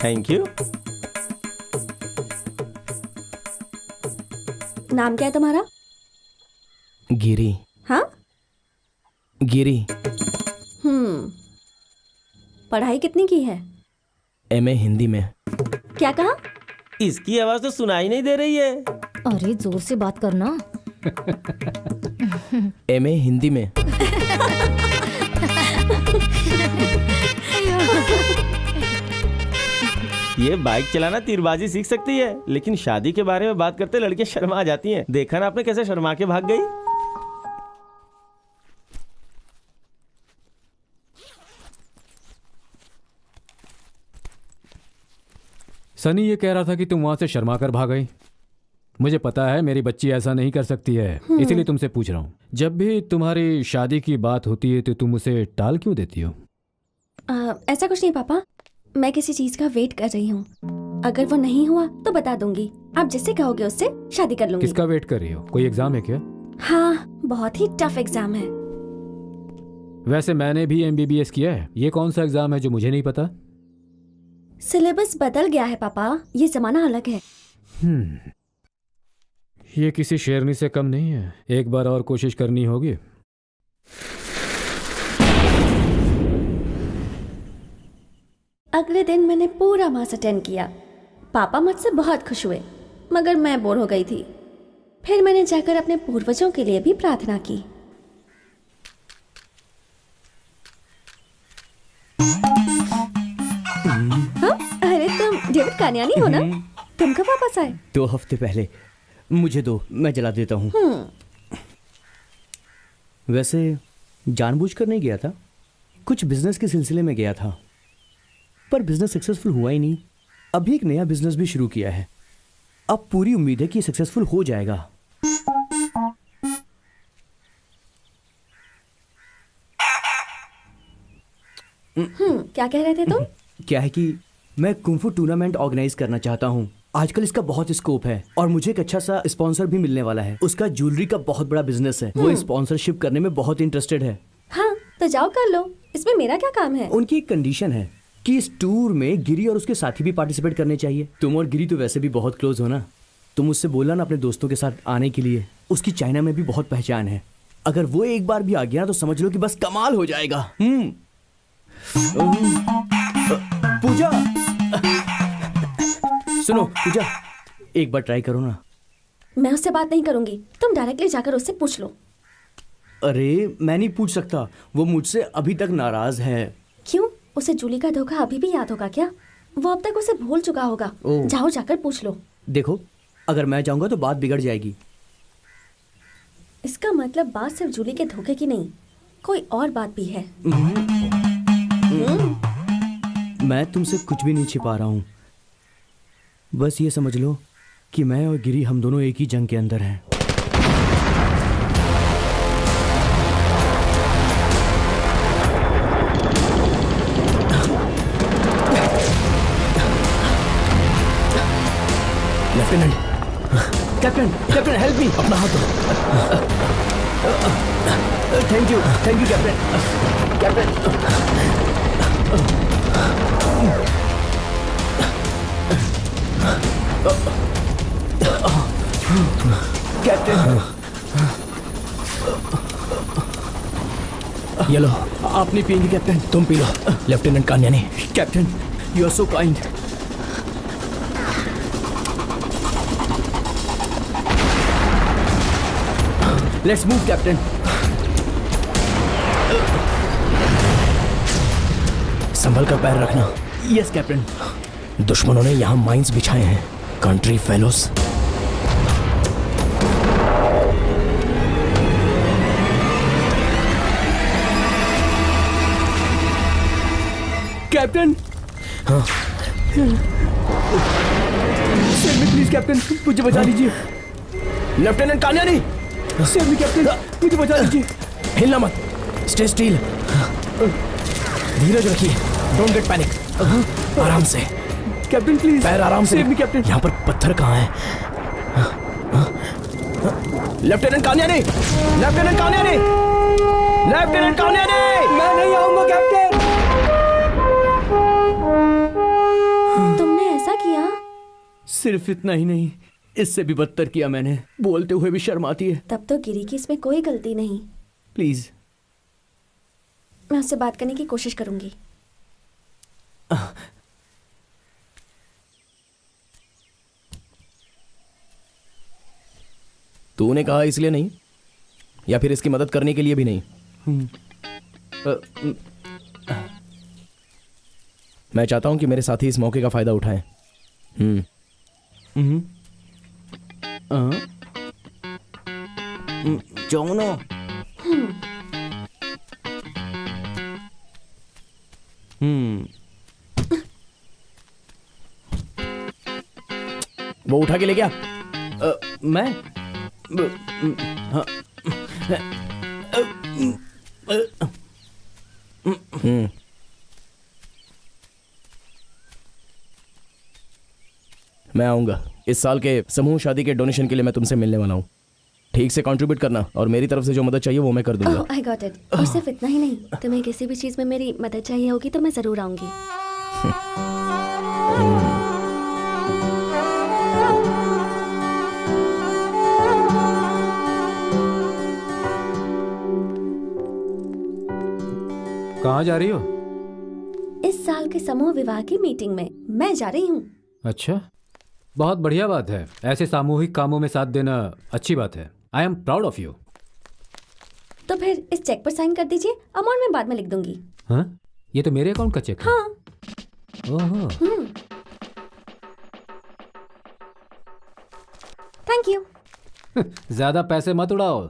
Thank you. नाम क्या है तुम्हारा? गिरी। हाँ, गिरी। पढ़ाई कितनी की है? MA हिंदी में। क्या कहा? इसकी आवाज तो सुनाई नहीं दे रही है। अरे जोर से बात करना। MA हिंदी में। ये बाइक चलाना तीरबाजी सीख सकती है, लेकिन शादी के बारे में बात करते लड़कियां शर्मा जाती हैं। देखा ना आपने कैसे शर्मा के भाग गई? सनी ये कह रहा था कि तुम वहां से शर्मा कर भाग गई। मुझे पता है मेरी बच्ची ऐसा नहीं कर सकती है, इसीलिए तुमसे पूछ रहा हूँ। जब भी तुम्हारी शादी की बात होती है तो तुम उसे टाल क्यों देती हो? ऐसा कुछ नहीं पापा, मैं किसी चीज का वेट कर रही हूँ। अगर वो नहीं हुआ तो बता दूंगी। आप जिससे कहोगे उससे शादी कर लूंगी। किसका वेट कर रही हो? कोई एग्जाम है क्या? हाँ, बहुत ही टफ एग्जाम है। वैसे मैंने भी MBBS किया है। ये कौन सा एग्जाम है जो मुझे नहीं पता? सिलेबस बदल गया है पापा, ये जमाना अलग है। ये किसी शेरनी से कम नहीं है। एक बार और कोशिश करनी होगी। अगले दिन मैंने पूरा मास अटेंड किया। पापा मुझसे बहुत खुश हुए, मगर मैं बोर हो गई थी। फिर मैंने जाकर अपने पूर्वजों के लिए भी प्रार्थना की। सिद्धार्थ कान्यानी हो ना? तुम कब वापस आए? 2 हफ्ते पहले। मुझे दो, मैं जला देता हूँ। वैसे जानबूझकर नहीं गया था, कुछ बिजनेस के सिलसिले में गया था, पर बिजनेस सक्सेसफुल हुआ ही नहीं। अभी एक नया बिजनेस भी शुरू किया है, अब पूरी उम्मीद है कि ये सक्सेसफुल हो जाएगा। क्या कह रहे थे तुम? क्या है कि मैं कुंफू टूर्नामेंट ऑर्गेनाइज करना चाहता हूँ। आजकल इसका बहुत स्कोप है और मुझे एक अच्छा सा स्पॉन्सर भी मिलने वाला है। उसका ज्वेलरी का बहुत बड़ा बिजनेस है, वो स्पॉन्सरशिप करने में बहुत इंटरेस्टेड है। हाँ तो जाओ कर लो, इसमें मेरा क्या काम है? उनकी एक कंडीशन है कि इस टूर में गिरी और उसके साथी भी पार्टिसिपेट करने चाहिए। तुम और गिरी तो वैसे भी बहुत क्लोज हो ना, तुम उससे बोला ना अपने दोस्तों के साथ आने के लिए। उसकी चाइना में भी बहुत पहचान है, अगर वो एक बार भी आ गया तो समझ लो कि बस कमाल हो जाएगा। पूजा, सुनो पूजा, एक बार ट्राई करो ना। मैं उससे बात नहीं करूंगी, तुम डायरेक्टली जाकर उससे पूछ लो। अरे मैं नहीं पूछ सकता, वो मुझसे अभी तक नाराज है। क्यों? उसे जूली का धोखा अभी भी याद होगा क्या? वो अब तक उसे भूल चुका होगा। जाओ जाकर पूछ लो। देखो, अगर मैं जाऊंगा तो बात बिगड़ जाएगी। इसका मतलब बात सिर्फ जूली के धोखे की नहीं, कोई और बात भी है। मैं तुमसे कुछ भी नहीं छिपा रहा हूँ, बस ये समझ लो कि मैं और गिरी हम दोनों एक ही जंग के अंदर हैं। Lieutenant, captain, captain help me. अपना हाथ दो। Thank you captain. कैप्टन, ये लो। आप नहीं पिएंगे कैप्टन? तुम पी लो। लेफ्टिनेंट कान्यानी। Captain, you are so kind. Let's move captain. संभल कर पैर रखना। Yes captain. दुश्मनों ने यहाँ माइंस बिछाए हैं, कंट्री फेलोस। कैप्टन, हाँ। प्लीज कैप्टन, मुझे बचा लीजिए। लेफ्टिनेंट कान्यानी, सेव मी कैप्टन, मुझे बचा लीजिए। हिलना मत, स्टे स्टील। धीरज रखिए, डोंट गेट पैनिक। आराम से कैप्टन, प्लीज पैर आराम से। Save me captain. यहाँ पर पत्थर कहाँ है? लेफ्टिनेंट कान्यानी, लेफ्टिनेंट कान्यानी, लेफ्टिनेंट कान्यानी। मैं नहीं आऊंगा कैप्टन। तुमने ऐसा किया? सिर्फ इतना ही नहीं, इससे भी बदतर किया मैंने। बोलते हुए भी शर्म आती है। तब तो गिरी की इसमें कोई गलती नहीं। प्लीज। मैं उससे बात करने की कोशिश करूंगी। तूने कहा इसलिए नहीं, या फिर इसकी मदद करने के लिए भी नहीं? मैं चाहता हूं कि मेरे साथी इस मौके का फायदा उठाएं। जाओ। वो उठा के ले गया। मैं मैं आऊंगा। इस साल के समूह शादी के डोनेशन के लिए मैं तुमसे मिलने वाला हूँ। ठीक से कंट्रीब्यूट करना और मेरी तरफ से जो मदद चाहिए वो मैं कर दूंगा। I got it. और सिर्फ इतना ही नहीं, तुम्हें किसी भी चीज में मेरी मदद चाहिए होगी तो मैं जरूर आऊंगी। कहाँ जा रही हो? इस साल के समूह विवाह की मीटिंग में मैं जा रही हूँ। अच्छा, बहुत बढ़िया बात है। ऐसे सामूहिक कामों में साथ देना अच्छी बात है। I am proud of you. तो फिर इस चेक पर साइन कर दीजिए, अमाउंट मैं बाद में लिख दूंगी। हाँ, ये तो मेरे अकाउंट का चेक है। हाँ। ओहो। Thank you. ज्यादा पैसे मत उड़ाओ।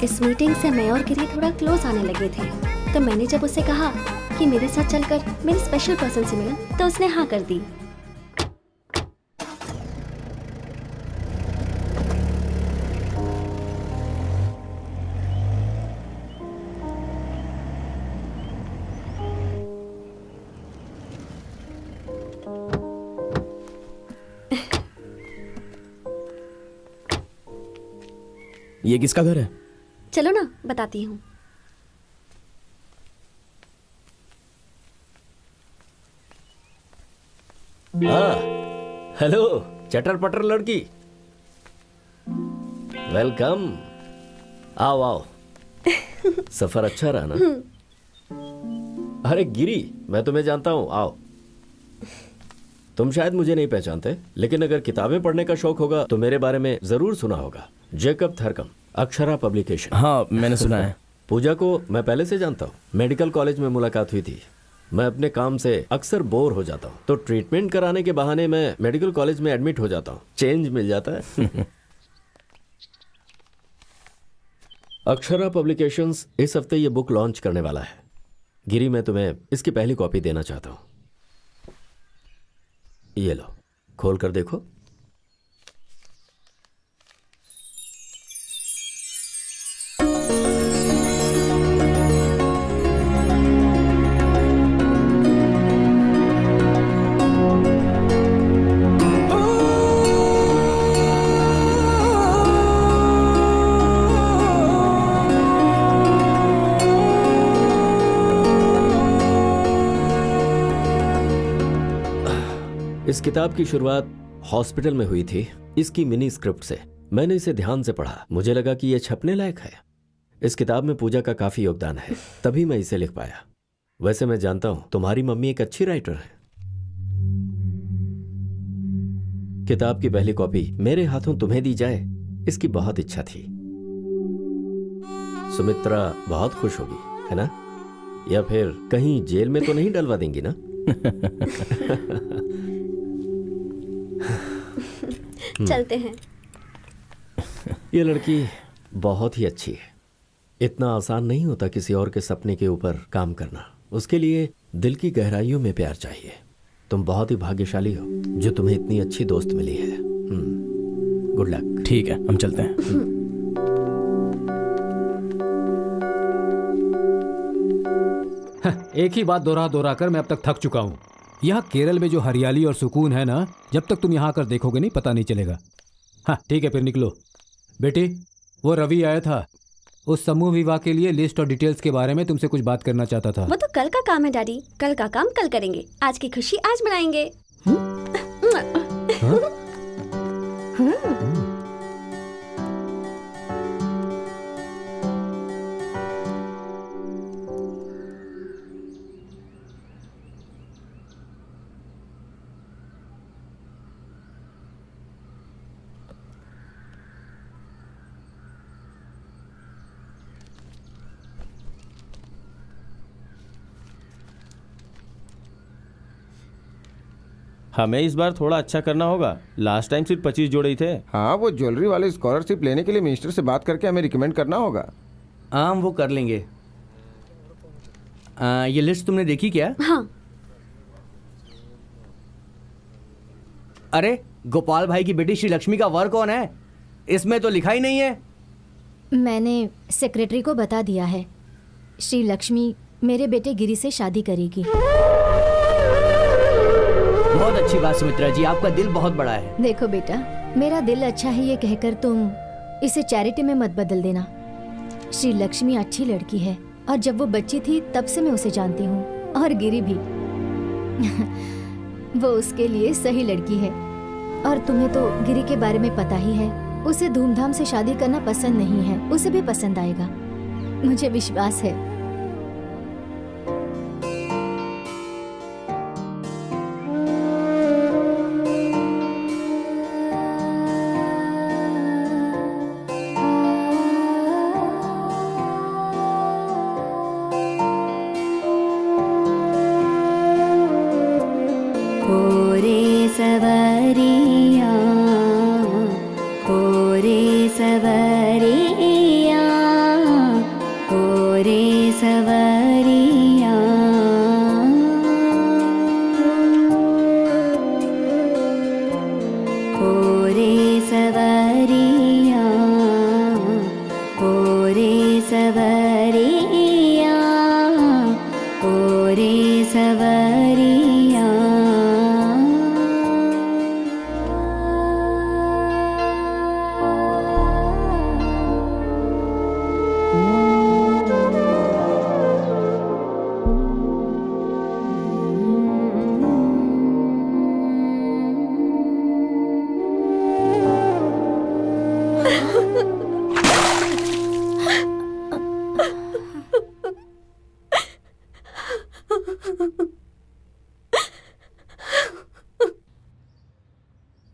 इस मीटिंग से मैं और गिरी थोड़ा क्लोज आने लगे थे, तो मैंने जब उससे कहा कि मेरे साथ चलकर मेरी स्पेशल पर्सन से मिला, तो उसने हाँ कर दी। ये किसका घर है? चलो ना बताती हूँ। हेलो चटर पटर लड़की, वेलकम। आओ आओ। सफर अच्छा रहा ना? अरे गिरी, मैं तुम्हें जानता हूँ, आओ। तुम शायद मुझे नहीं पहचानते, लेकिन अगर किताबें पढ़ने का शौक होगा तो मेरे बारे में जरूर सुना होगा। जेकब थरकम, अक्षरा पब्लिकेशन। हाँ, मैंने सुना है। पूजा को मैं पहले से जानता हूँ, मेडिकल कॉलेज में मुलाकात हुई थी। मैं अपने काम से अक्सर बोर हो जाता हूँ, तो ट्रीटमेंट कराने के बहाने मैं मेडिकल कॉलेज में एडमिट हो जाता हूँ, चेंज मिल जाता है। अक्षरा पब्लिकेशंस इस हफ्ते ये बुक लॉन्च करने वाला है। गिरी, मैं तुम्हें इसकी पहली कॉपी देना चाहता हूँ। ये लो, खोल कर देखो। इस किताब की शुरुआत हॉस्पिटल में हुई थी, इसकी मिनी स्क्रिप्ट से। मैंने इसे ध्यान से पढ़ा, मुझे लगा कि यह छपने लायक है। इस किताब में पूजा का काफी योगदान है, तभी मैं इसे लिख पाया। वैसे मैं जानता हूं तुम्हारी मम्मी एक अच्छी राइटर है। किताब की पहली कॉपी मेरे हाथों तुम्हें दी जाए, इसकी बहुत इच्छा थी। सुमित्रा बहुत खुश होगी, है ना? या फिर कहीं जेल में तो नहीं डलवा देंगी ना? चलते हैं। ये लड़की बहुत ही अच्छी है। इतना आसान नहीं होता किसी और के सपने के ऊपर काम करना। उसके लिए दिल की गहराइयों में प्यार चाहिए। तुम बहुत ही भाग्यशाली हो जो तुम्हें इतनी अच्छी दोस्त मिली है। Good luck. ठीक है, हम चलते हैं। एक ही बात दोहरा कर मैं अब तक थक चुका हूँ। यहाँ केरल में जो हरियाली और सुकून है ना, जब तक तुम यहाँ आकर देखोगे नहीं, पता नहीं चलेगा। हाँ ठीक है, फिर निकलो। बेटी, वो रवि आया था, उस समूह विवाह के लिए लिस्ट और डिटेल्स के बारे में तुमसे कुछ बात करना चाहता था। वो तो कल का काम है डैडी, कल का काम कल करेंगे। आज की खुशी आज मनाएंगे। हमें इस बार थोड़ा अच्छा करना होगा। लास्ट टाइम सिर्फ 25 जोड़े ही थे। हाँ, वो ज्वेलरी वाले स्कॉलरशिप लेने के लिए मिनिस्टर से बात करके हमें रिकमेंड करना होगा। हाँ, वो कर लेंगे। ये लिस्ट तुमने देखी क्या? हाँ। अरे, गोपाल भाई की बेटी श्री लक्ष्मी का वर कौन है? इसमें तो लिखा ही नहीं है। मैंने सेक्रेटरी को बता दिया है। श्री लक्ष्मी मेरे बेटे गिरी से शादी करेगी। बहुत अच्छी बात सुमित्रा जी, आपका दिल बहुत बड़ा है। देखो बेटा, मेरा दिल अच्छा है ये कहकर तुम इसे चैरिटी में मत बदल देना। श्री लक्ष्मी अच्छी लड़की है और जब वो बच्ची थी तब से मैं उसे जानती हूँ, और गिरी भी। वो उसके लिए सही लड़की है। और तुम्हें तो गिरी के बारे में पता ही है, उसे धूमधाम से शादी करना पसंद नहीं है। उसे भी पसंद आएगा, मुझे विश्वास है।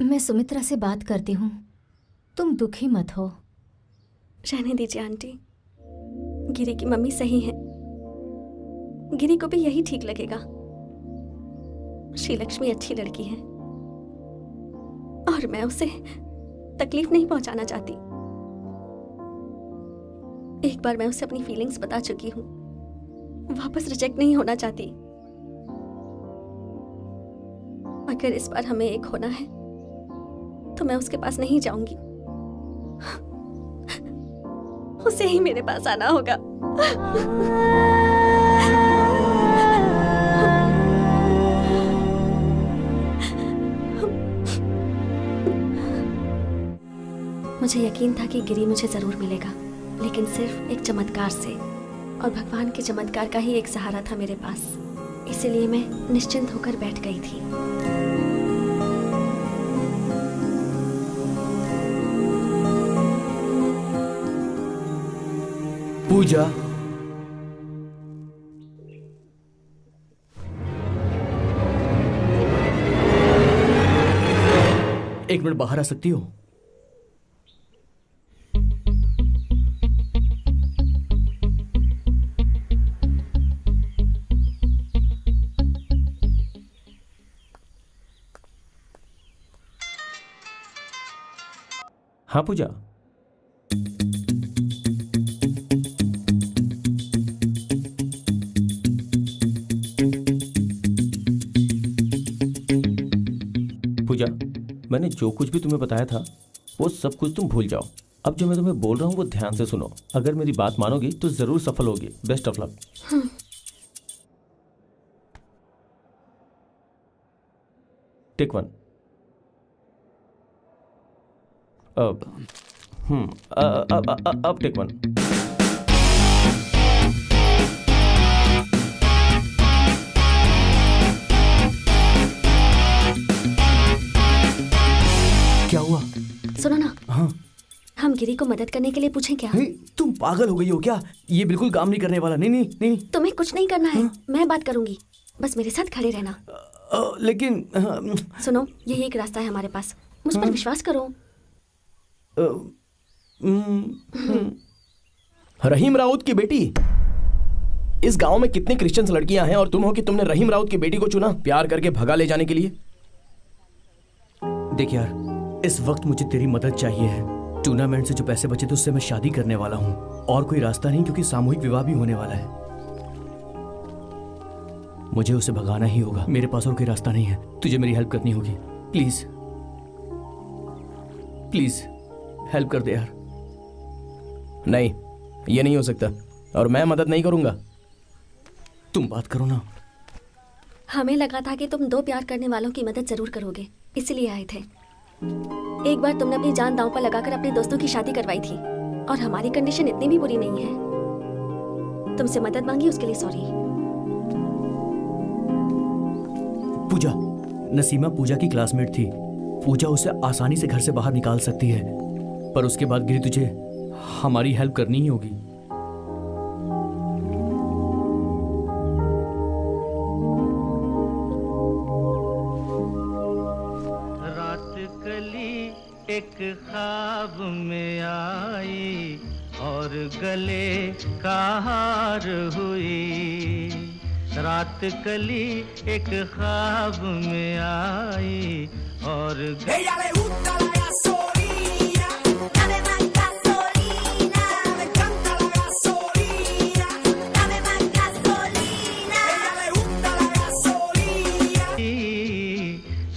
मैं सुमित्रा से बात करती हूँ, तुम दुखी मत हो। रहने दीजिए आंटी, गिरी की मम्मी सही है, गिरी को भी यही ठीक लगेगा। श्री लक्ष्मी अच्छी लड़की है और मैं उसे तकलीफ नहीं पहुंचाना चाहती। एक बार मैं उसे अपनी फीलिंग्स बता चुकी हूँ, वापस रिजेक्ट नहीं होना चाहती। अगर इस बार हमें एक होना है तो मैं उसके पास नहीं जाऊंगी, उसे ही मेरे पास आना होगा। मुझे यकीन था कि गिरी मुझे जरूर मिलेगा, लेकिन सिर्फ एक चमत्कार से, और भगवान के चमत्कार का ही एक सहारा था मेरे पास। इसीलिए मैं निश्चिंत होकर बैठ गई थी। पूजा, एक मिनट बाहर आ सकती हो? हाँ पूजा, पूजा, मैंने जो कुछ भी तुम्हें बताया था वो सब कुछ तुम भूल जाओ। अब जो मैं तुम्हें बोल रहा हूँ वो ध्यान से सुनो। अगर मेरी बात मानोगी तो जरूर सफल होगी। Best of luck. Take one. अब टेक वन। क्या हुआ? सुनो ना। हाँ? हम गिरी को मदद करने के लिए पूछें क्या? तुम पागल हो गई हो क्या? ये बिल्कुल काम नहीं करने वाला। नहीं नहीं नहीं, तुम्हें कुछ नहीं करना है। मैं बात करूंगी, बस मेरे साथ खड़े रहना। लेकिन सुनो, यही एक रास्ता है हमारे पास, मुझ पर विश्वास करो। रहीम राउत की बेटी? इस गांव में कितनी क्रिश्चियन लड़कियां हैं और तुम हो कि तुमने रहीम राउत की बेटी को चुना प्यार करके भगा ले जाने के लिए। देख यार, इस वक्त मुझे तेरी मदद चाहिए है। टूर्नामेंट से जो पैसे बचे थे उससे मैं शादी करने वाला हूँ, और कोई रास्ता नहीं क्योंकि सामूहिक विवाह भी होने वाला है। मुझे उसे भगाना ही होगा, मेरे पास और कोई रास्ता नहीं है। तुझे मेरी हेल्प करनी होगी। प्लीज प्लीज हेल्प कर दे यार। नहीं, ये नहीं हो सकता और मैं मदद नहीं करूंगा। तुम बात करो ना। हमें लगा था कि तुम दो प्यार करने वालों की मदद जरूर करोगे, इसलिए आए थे। एक बार तुमने अपनी जान दांव पर लगाकर अपने दोस्तों की शादी करवाई थी और हमारी कंडीशन इतनी भी बुरी नहीं है। तुमसे मदद मांगी, उसके लिए सॉरी। पूजा, नसीमा पूजा की क्लासमेट थी। पूजा उसे आसानी से घर से बाहर निकाल सकती है, पर उसके बाद गिरी तुझे हमारी हेल्प करनी ही होगी। रात कली एक ख्वाब में आई और गले का हार हुई। रात कली एक ख्वाब में आई और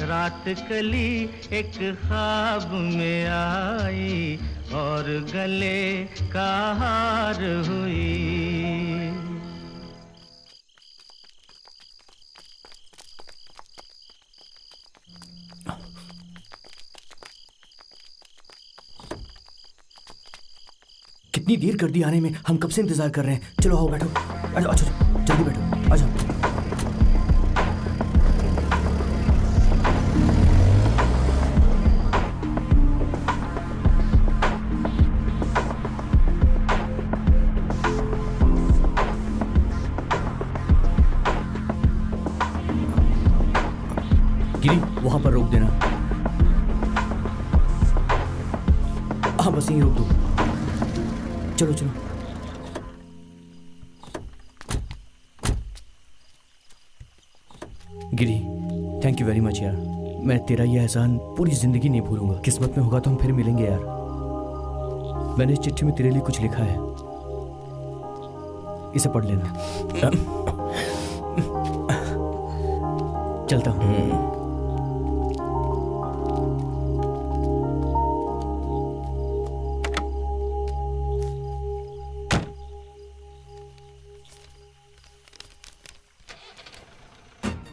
रात कली एक ख्वाब में आई और गले का हार हुई। कितनी देर कर दी आने में, हम कब से इंतजार कर रहे हैं। चलो आओ बैठो, अच्छा अच्छा जल्दी बैठो, आ जाओ। गिरी, वहां पर रोक देना। हाँ बस यहीं रोक दो। चलो चलो। गिरी, थैंक यू वेरी मच यार। मैं तेरा ये एहसान पूरी जिंदगी नहीं भूलूंगा। किस्मत में होगा तो हम फिर मिलेंगे यार। मैंने इस चिट्ठी में तेरे लिए कुछ लिखा है, इसे पढ़ लेना। चलता हूँ।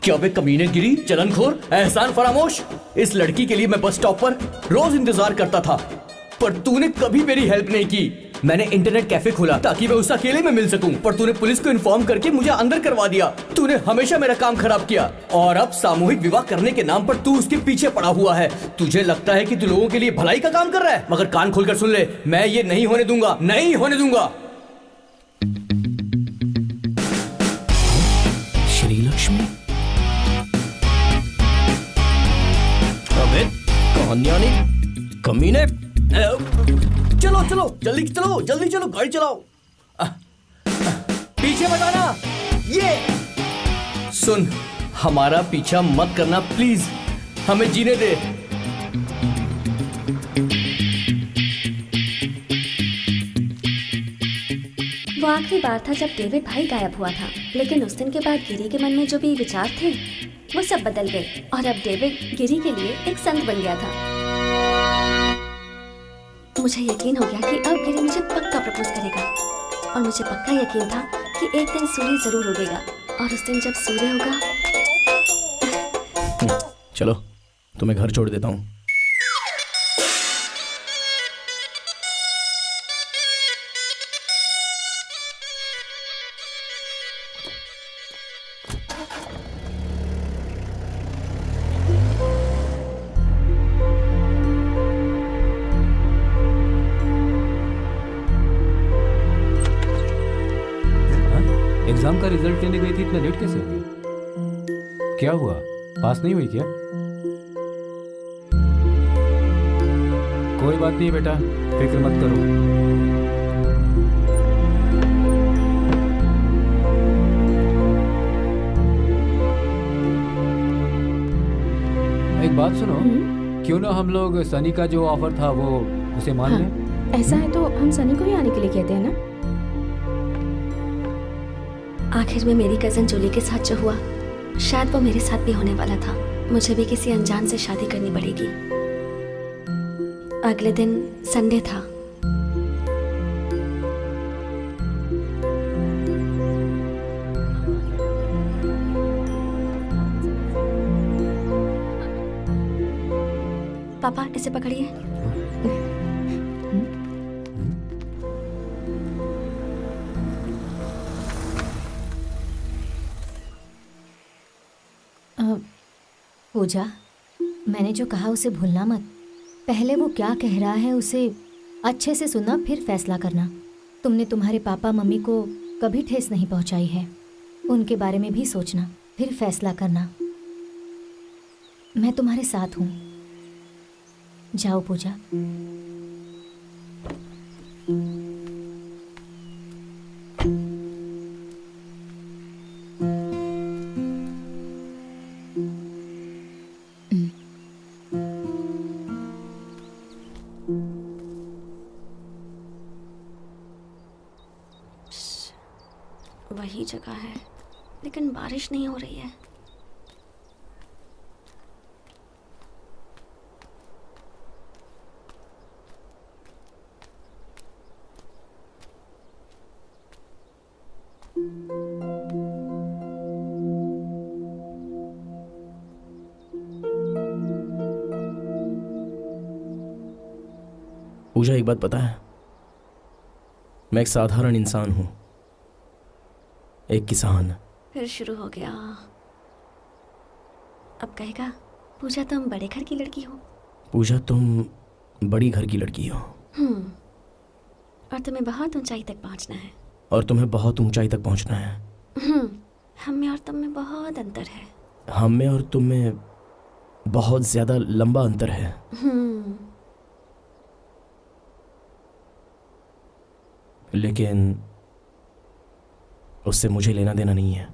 क्या बे कमीने गिरी, चलनखोर, एहसान फरामोश। इस लड़की के लिए मैं बस स्टॉप पर रोज इंतजार करता था, पर तूने कभी मेरी हेल्प नहीं की। मैंने इंटरनेट कैफे खोला ताकि मैं उससे अकेले में मिल सकूं, पर तूने पुलिस को इन्फॉर्म करके मुझे अंदर करवा दिया। तूने हमेशा मेरा काम खराब किया और अब सामूहिक विवाह करने के नाम पर तू उसके पीछे पड़ा हुआ है। तुझे लगता है कि तू लोगों के लिए भलाई का काम कर रहा है, मगर कान खोलकर सुन ले, मैं ये नहीं होने दूंगा, नहीं होने दूंगा। श्री लक्ष्मी, कहानियानी कमीने। चलो चलो जल्दी चलो, जल्दी चलो, गाड़ी चलाओ। पीछे मत आना। ये सुन, हमारा पीछा मत करना प्लीज, हमें जीने दे। वो आखिरी बार था जब डेविड भाई गायब हुआ था, लेकिन उस दिन के बाद गिरी के मन में जो भी विचार थे वो सब बदल गए और अब डेविड गिरी के लिए एक संत बन गया था। मुझे यकीन हो गया कि अब गिरी मुझे पक्का प्रपोज करेगा और मुझे पक्का यकीन था कि एक दिन सूर्य जरूर उगेगा और उस दिन जब सूर्य होगा। चलो तुम्हें घर छोड़ देता हूँ। एग्जाम का रिजल्ट लेने गई थी, इतना लेट कैसे हो गई? क्या हुआ, पास नहीं हुई क्या? कोई बात नहीं बेटा, फिक्र मत करो। एक बात सुनो, क्यों ना हम लोग सनी का जो ऑफर था वो उसे मान लें? ऐसा है तो हम सनी को ही आने के लिए कहते हैं ना। आखिर में मेरी कजन जूली के साथ जो हुआ, शायद वो मेरे साथ भी होने वाला था। मुझे भी किसी अनजान से शादी करनी पड़ेगी। अगले दिन संडे था। पापा इसे पकड़िए। पूजा, मैंने जो कहा उसे भूलना मत। पहले वो क्या कह रहा है उसे अच्छे से सुनना, फिर फैसला करना। तुमने तुम्हारे पापा मम्मी को कभी ठेस नहीं पहुंचाई है, उनके बारे में भी सोचना, फिर फैसला करना। मैं तुम्हारे साथ हूँ। जाओ पूजा। वही जगह है, लेकिन बारिश नहीं हो रही है। पूजा, एक बात पता है, मैं एक साधारण इंसान हूं, एक किसान। फिर शुरू हो गया। अब कहेगा पूजा तुम बड़े घर की लड़की हो। पूजा, तुम बड़ी घर की लड़की हो। और तुम्हें बहुत ऊंचाई तक पहुंचना है। और तुम्हें बहुत ऊंचाई तक पहुंचना है। हम में और तुम में बहुत अंतर है। हम में और तुम में बहुत ज्यादा लंबा अंतर है। लेकिन उससे मुझे लेना देना नहीं है।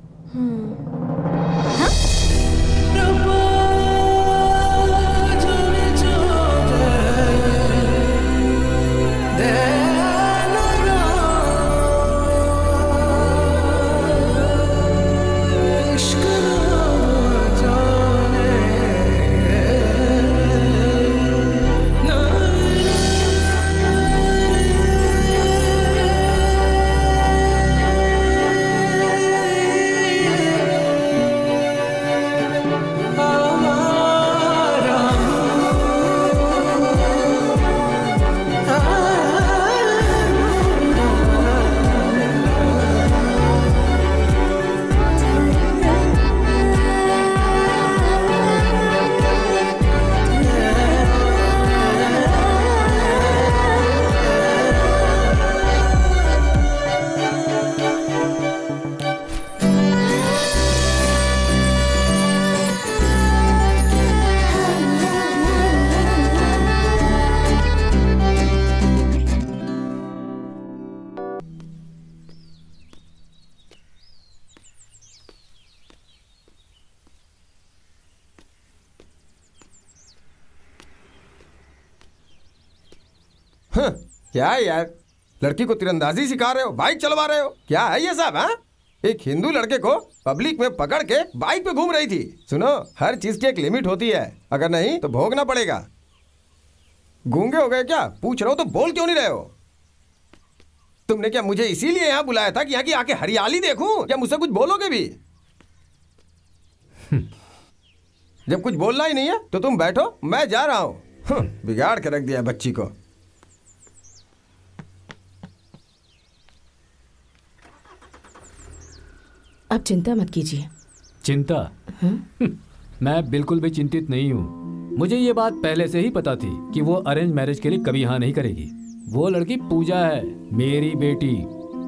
क्या है यार, लड़की को तीरंदाजी सिखा रहे हो, बाइक चलवा रहे हो, क्या है ये सब? हाँ, एक हिंदू लड़के को पब्लिक में पकड़ के बाइक पे घूम रही थी। सुनो, हर चीज की एक लिमिट होती है, अगर नहीं तो भोगना पड़ेगा। गूंगे हो गए क्या? पूछ रहा हो तो बोल क्यों नहीं रहे हो? तुमने क्या मुझे इसीलिए यहाँ बुलाया था कि यहाँ की आके हरियाली देखूं? क्या मुझसे कुछ बोलोगे भी? जब कुछ बोलना ही नहीं है तो तुम बैठो, मैं जा रहा हूँ। बिगाड़ के रख दिया बच्ची को। अब चिंता मत कीजिए। चिंता? मैं बिल्कुल भी चिंतित नहीं हूँ। मुझे ये बात पहले से ही पता थी कि वो अरेंज मैरिज के लिए कभी हाँ नहीं करेगी। वो लड़की पूजा है, मेरी बेटी।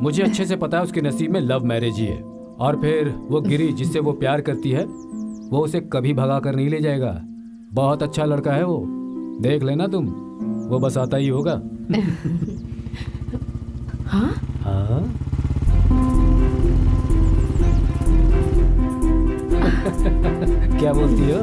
मुझे अच्छे से पता है उसके नसीब में लव मैरिज ही है। और फिर वो गिरी जिससे वो प्यार करती है, वो उसे कभी भगा कर नहीं ले जाएगा। बहुत अच्छा लड़का है वो, देख लेना तुम, वो बस आता ही होगा। हाँ? हाँ? क्या बोलती हो?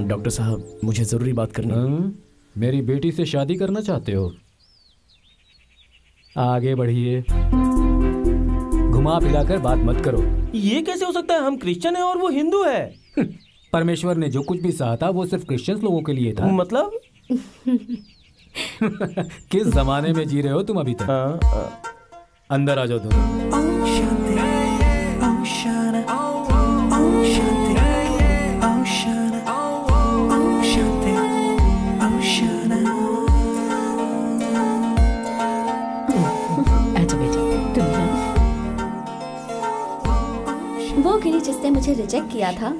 डॉक्टर साहब, मुझे जरूरी बात करनी है। मेरी बेटी से शादी करना चाहते हो? आगे बढ़िए, घुमा फिराकर बात मत करो। ये कैसे हो सकता है? हम क्रिश्चियन हैं और वो हिंदू है। परमेश्वर ने जो कुछ भी सहा था वो सिर्फ क्रिश्चियन लोगों के लिए था। मतलब? किस जमाने में जी रहे हो तुम अभी तक? अंदर आ जाओ दोनों। वो गिरी जिसने मुझे रिजेक्ट किया था,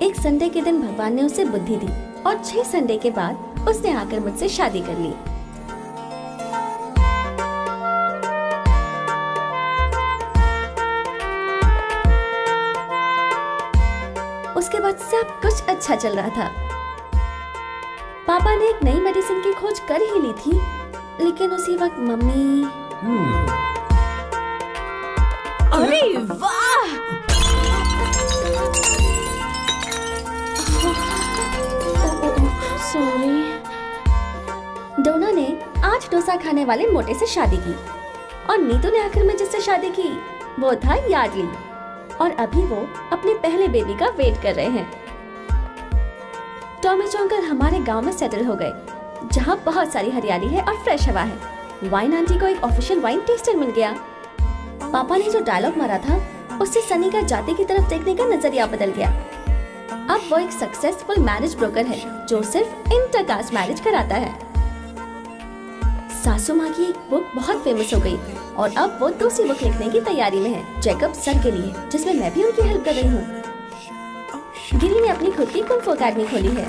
एक संडे के दिन भगवान ने उसे बुद्धि दी और 6 संडे के बाद उसने आकर मुझसे शादी कर ली। उसके बाद सब कुछ अच्छा चल रहा था। पापा ने एक नई मेडिसिन की खोज कर ही ली थी, लेकिन उसी वक्त मम्मी। अरे वाह! सॉरी। डोना ने 8 डोसा खाने वाले मोटे से शादी की और नीतू ने आखिर में जिससे शादी की वो था यार्डली, और अभी वो अपने पहले बेबी का वेट कर रहे हैं। टॉमी जो अंकल हमारे गांव में सेटल हो गए, जहाँ बहुत सारी हरियाली है और फ्रेश हवा है। वाइन आंटी को एक ऑफिशियल वाइन टेस्टर मिल गया। पापा ने जो डायलॉग मारा था, उससे सनी का जाति की तरफ देखने का नजरिया बदल गया। अब वो एक सक्सेसफुल मैरिज ब्रोकर है जो सिर्फ इंटरकास्ट मैरिज कराता है। सासू माँ की एक बुक बहुत फेमस हो गई और अब वो दूसरी बुक लिखने की तैयारी में है, चेकअप सर के लिए, जिसमें मैं भी उनकी हेल्प कर रही हूँ। गिरी ने अपनी खुद की कुंग-फू अकेडमी खोली है।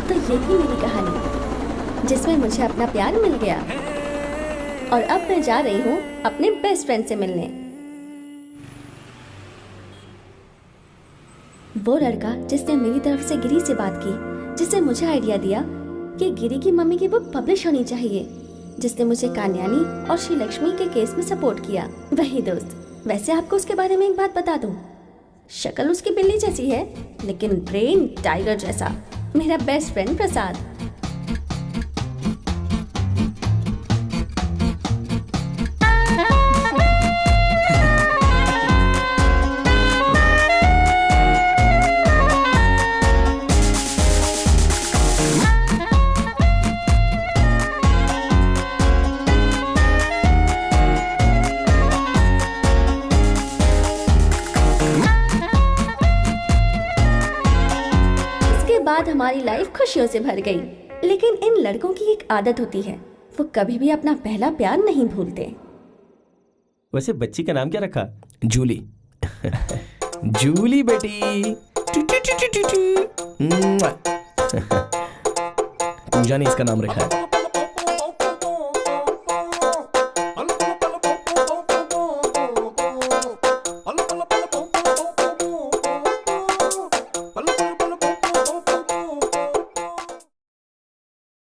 तो ये थी मेरी कहानी, जिसमें मुझे अपना प्यार मिल गया और अब मैं जा रही हूँ अपने बेस्ट फ्रेंड से मिलने। वो लड़का जिसने मेरी तरफ से गिरी से बात की, जिसने मुझे आइडिया दिया कि गिरी की मम्मी की बुक पब्लिश होनी चाहिए, जिसने मुझे कान्यानी और श्री लक्ष्मी के केस में सपोर्ट किया, वही दोस्त। वैसे आपको उसके बारे में एक बात बता दूं, शक्ल उसकी बिल्ली जैसी है लेकिन ब्रेन टाइगर जैसा। मेरा बेस्ट फ्रेंड प्रसाद। बाद हमारी लाइफ खुशियों से भर गई, लेकिन इन लड़कों की एक आदत होती है, वो कभी भी अपना पहला प्यार नहीं भूलते। वैसे बच्ची का नाम क्या रखा? जूली। जूली बेटी। पूजा ने इसका नाम रखा है।